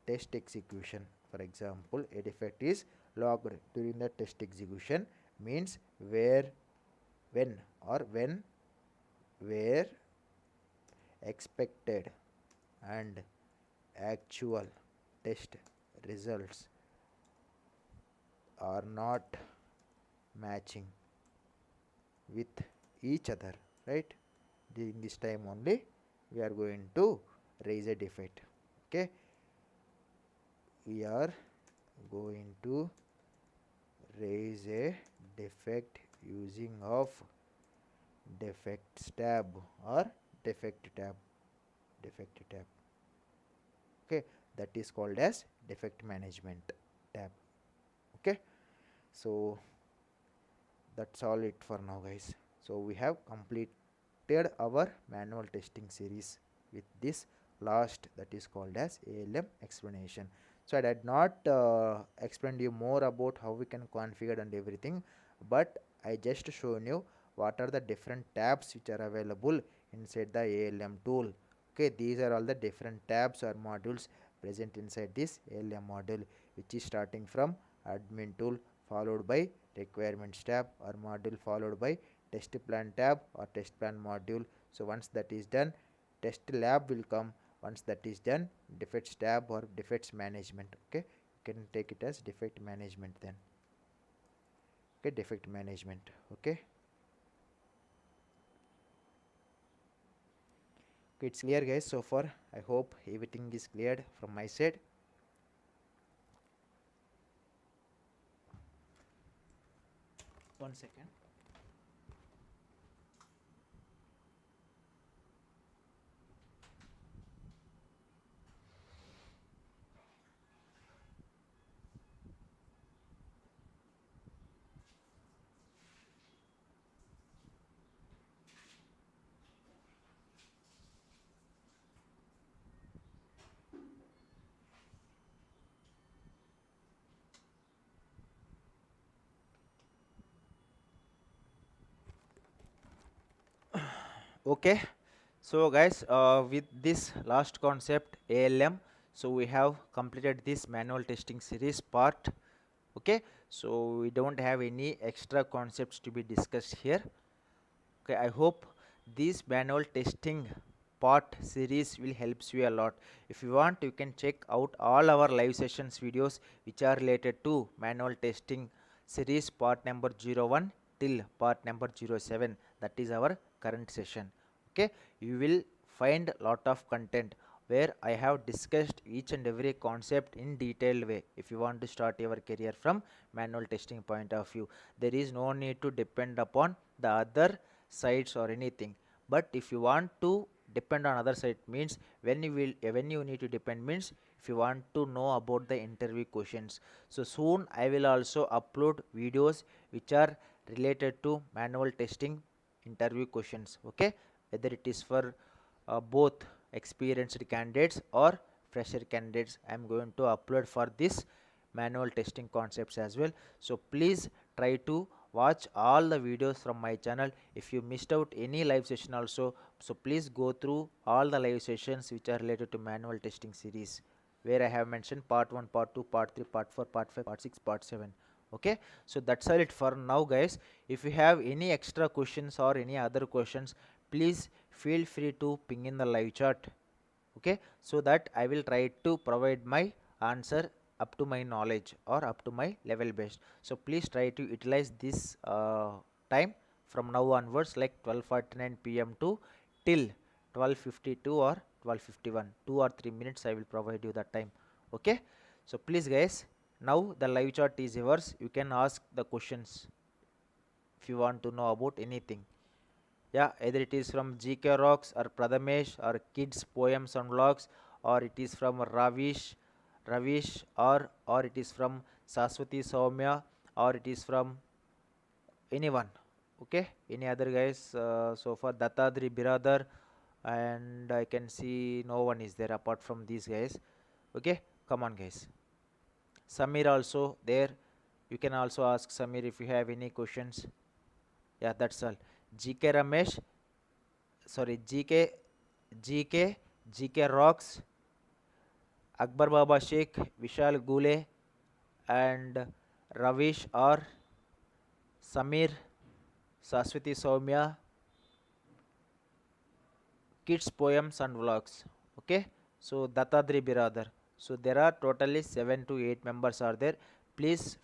test execution. For example, a defect is logged during the test execution means when where expected and actual test results are not matching with each other, right? During this time only we are going to raise a defect. Okay, we are going to raise a defect using of defects tab or defect tab. Okay, that is called as defect management tab. Okay, so that's all it for now, guys. So we have completed our manual testing series with this last, that is called as ALM explanation. So I did not explain you more about how we can configure and everything, but I just shown you what are the different tabs which are available inside the ALM tool. Okay, these are all the different tabs or modules present inside this ALM module, which is starting from admin tool followed by requirements tab or module followed by test plan tab or test plan module. So once that is done, test lab will come. Once that is done, defects tab or defects management. Okay, you can take it as defect management then. Okay, defect management. Okay. Okay, it's clear guys so far. I hope everything is cleared from my side. One second. Okay, so guys, with this last concept ALM, so we have completed this manual testing series part. Okay, so we don't have any extra concepts to be discussed here. Okay, I hope this manual testing part series will helps you a lot. If you want, you can check out all our live sessions videos which are related to manual testing series part number 01 till part number 07. That is our current session. Okay, you will find lot of content where I have discussed each and every concept in detailed way. If you want to start your career from manual testing point of view, there is no need to depend upon the other sites or anything. But if you want to depend on other site means when you need to depend means if you want to know about the interview questions. So soon I will also upload videos which are related to manual testing interview questions. Okay, whether it is for both experienced candidates or fresher candidates, I am going to upload for this manual testing concepts as well. So please try to watch all the videos from my channel. If you missed out any live session also, so please go through all the live sessions which are related to manual testing series, where I have mentioned part 1, part 2, part 3, part 4, part 5, part 6, part 7. Okay, so that's all it for now guys. If you have any extra questions or any other questions, please feel free to ping in the live chat. Okay, so that I will try to provide my answer up to my knowledge or up to my level based. So please try to utilize this time from now onwards, like 12:49 p.m. to till 12:52 or 12:51. 2 or 3 minutes I will provide you that time. Okay, so please guys, now the live chat is yours. You can ask the questions if you want to know about anything. Yeah, either it is from GK Rocks or Pradhamesh or Kids Poems and Vlogs, or it is from Ravish, or it is from Saswati Soumya, or it is from anyone. Okay, any other guys? So far Dattadri Biradar, and I can see no one is there apart from these guys. Okay, come on guys. Samir also there. You can also ask Samir if you have any questions. Yeah, that's all. GK Ramesh, sorry, GK Rocks, Akbar Baba Sheikh, Vishal Gule, and Ravish or Samir, Saswati Soumya, Kids Poems and Vlogs. Okay, so Dattadri Biradar. So there are totally 7 to 8 members are there. Please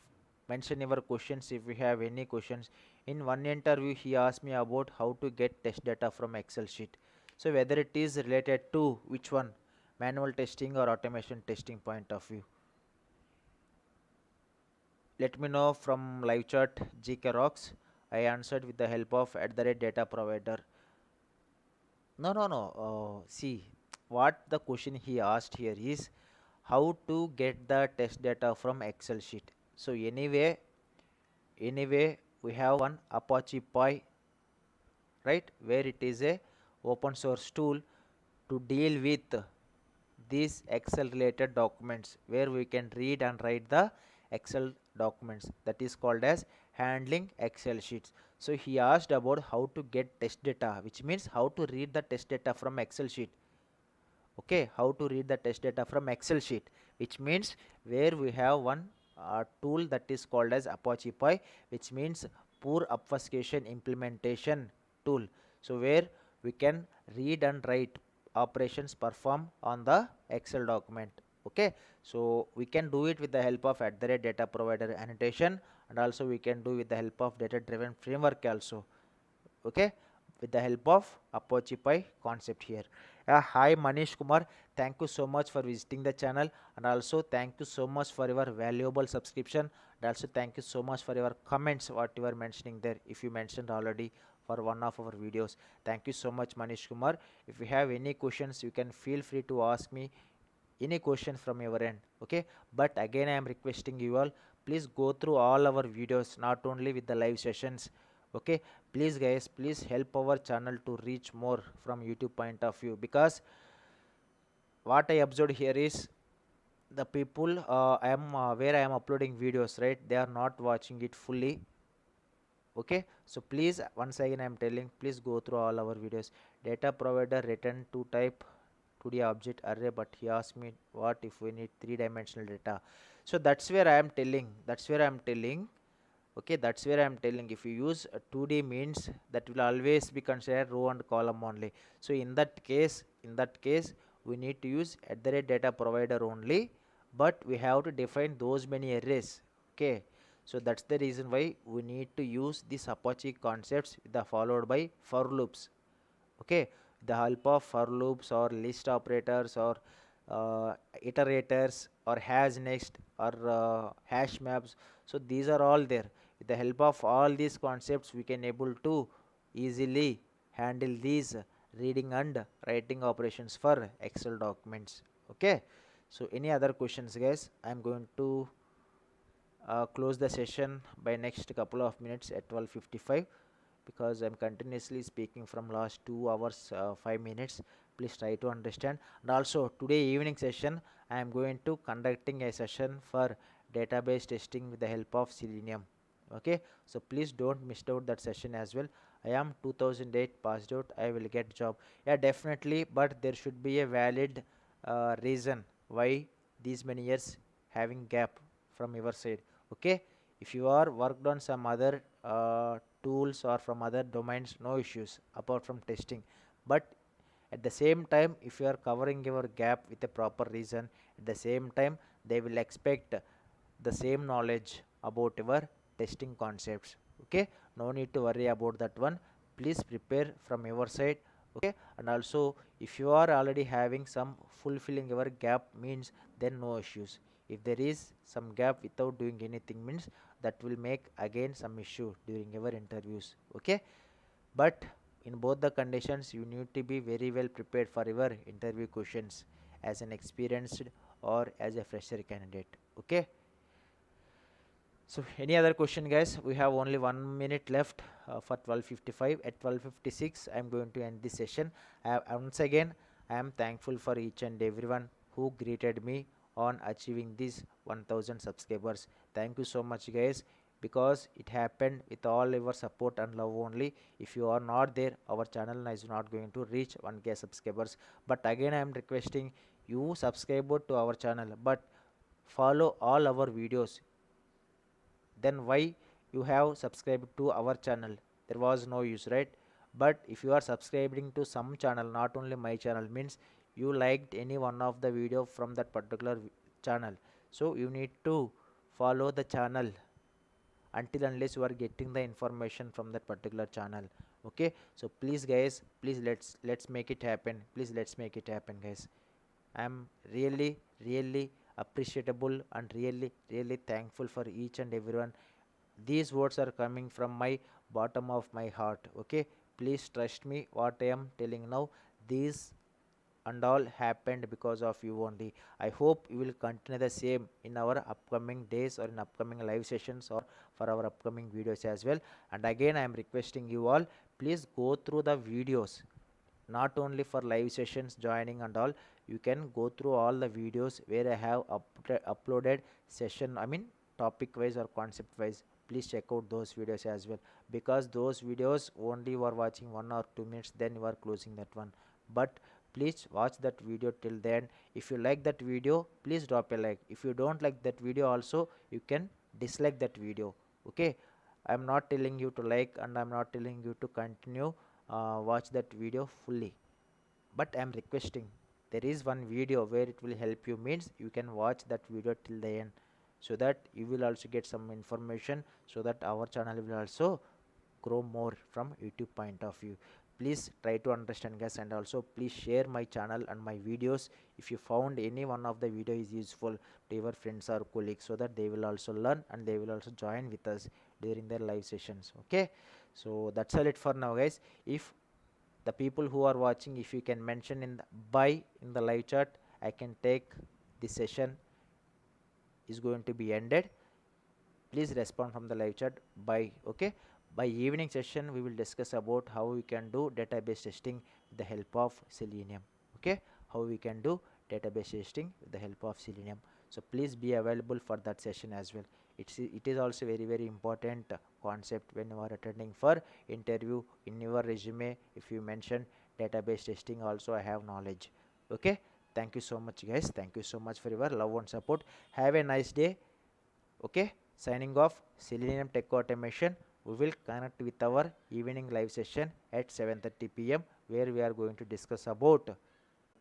mention your questions if you have any questions. In one interview he asked me about how to get test data from Excel sheet. So whether it is related to which one, manual testing or automation testing point of view, let me know from live chat. GK Rocks, I answered with the help of @data provider. No. See, what the question he asked here is how to get the test data from Excel sheet. So anyway, we have one Apache Py, right, where it is a open source tool to deal with these Excel related documents, where we can read and write the Excel documents, that is called as handling Excel sheets. So he asked about how to get test data, which means how to read the test data from Excel sheet. Okay, how to read the test data from Excel sheet, which means where we have one tool that is called as Apache Py, which means poor obfuscation implementation tool. So where we can read and write operations perform on the Excel document. Okay, so we can do it with the help of @data provider annotation, and also we can do with the help of data driven framework also. Okay, with the help of Apache Py concept here. Hi Manish Kumar, thank you so much for visiting the channel, and also thank you so much for your valuable subscription, and also thank you so much for your comments what you are mentioning there. If you mentioned already for one of our videos, thank you so much Manish Kumar. If you have any questions, you can feel free to ask me any question from your end. Okay, but again I am requesting you all, please go through all our videos, not only with the live sessions. Okay, please guys, please help our channel to reach more from YouTube point of view, because what I observed here is the people I am where I am uploading videos, right, they are not watching it fully. Okay, so please, once again I am telling, please go through all our videos. Data provider return to type 2D object array, but he asked me what if we need three-dimensional data. So that's where I am telling, okay, that's where I am telling, if you use a 2D means, that will always be considered row and column only. So in that case, we need to use @data provider only, but we have to define those many arrays. Okay, so that's the reason why we need to use these Apache concepts followed by for loops. Okay, the help of for loops or list operators or iterators or has next or hash maps. So these are all there. With the help of all these concepts, we can able to easily handle these reading and writing operations for Excel documents. Okay, so any other questions guys? I'm going to close the session by next couple of minutes at 12:55, because I'm continuously speaking from last 2 hours 5 minutes. Please try to understand. And also today evening session I am going to conducting a session for database testing with the help of Selenium. Okay, so please don't miss out that session as well. I am 2008 passed out, I will get job. Yeah, definitely, but there should be a valid reason why these many years having gap from your side. Okay, if you are worked on some other tools or from other domains, no issues apart from testing. But at the same time, if you are covering your gap with a proper reason, at the same time they will expect the same knowledge about your testing concepts. Okay, no need to worry about that one. Please prepare from your side. Okay, and also if you are already having some fulfilling your gap means, then no issues. If there is some gap without doing anything means, that will make again some issue during your interviews. Okay, but in both the conditions you need to be very well prepared for your interview questions as an experienced or as a fresher candidate. Okay, so any other question guys? We have only 1 minute left for 12:55. At 12:56 I am going to end this session. Once again I am thankful for each and everyone who greeted me on achieving these 1000 subscribers. Thank you so much guys, because it happened with all your support and love only. If you are not there, our channel is not going to reach 1K subscribers. But again I am requesting you subscribe to our channel, but follow all our videos. Then why you have subscribed to our channel? There was no use, right? But if you are subscribing to some channel, not only my channel, means you liked any one of the video from that particular channel, so you need to follow the channel until unless you are getting the information from that particular channel. Okay, so please guys, please let's make it happen. Please let's make it happen guys. I'm really appreciable and really thankful for each and everyone. These words are coming from my bottom of my heart. Okay, please trust me what I am telling now. These and all happened because of you only. I hope you will continue the same in our upcoming days or in upcoming live sessions or for our upcoming videos as well. And again I am requesting you all, please go through the videos, not only for live sessions joining and all. You can go through all the videos where I have uploaded session, I mean topic wise or concept wise. Please check out those videos as well, because those videos only you are watching 1 or 2 minutes, then you are closing that one. But Please watch that video till the end. If you like that video, please drop a like. If you don't like that video also, you can dislike that video. Okay, I'm not telling you to like, and I'm not telling you to continue watch that video fully, but I'm requesting, there is one video where it will help you, means you can watch that video till the end, so that you will also get some information, so that our channel will also grow more from YouTube point of view. Please try to understand guys, and also please share my channel and my videos if you found any one of the video is useful to your friends or colleagues, so that they will also learn and they will also join with us during their live sessions. Okay, so that's all it for now guys. If the people who are watching, if you can mention in the by in the live chat, I can take this session is going to be ended. Please respond from the live chat by. Okay, by evening session we will discuss about how we can do database testing with the help of Selenium. Okay, how we can do database testing with the help of Selenium. So please be available for that session as well. It is also very important concept when you are attending for interview. In your resume, if you mention database testing also, I have knowledge. Okay, thank you so much guys, thank you so much for your love and support. Have a nice day. Okay, signing off. Selenium Tech Automation. We will connect with our evening live session at 7:30 p.m. where we are going to discuss about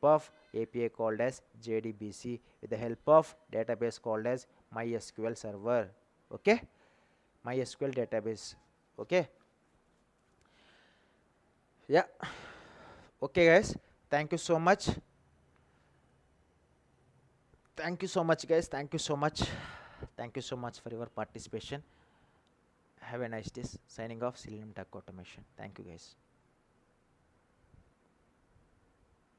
of API called as JDBC with the help of database called as MySQL server. Okay, MySQL database. Okay, yeah. Okay guys, thank you so much. Thank you so much guys, thank you so much. Thank you so much for your participation. Have a nice day. Signing off, Selenium Tech Automation. Thank you guys.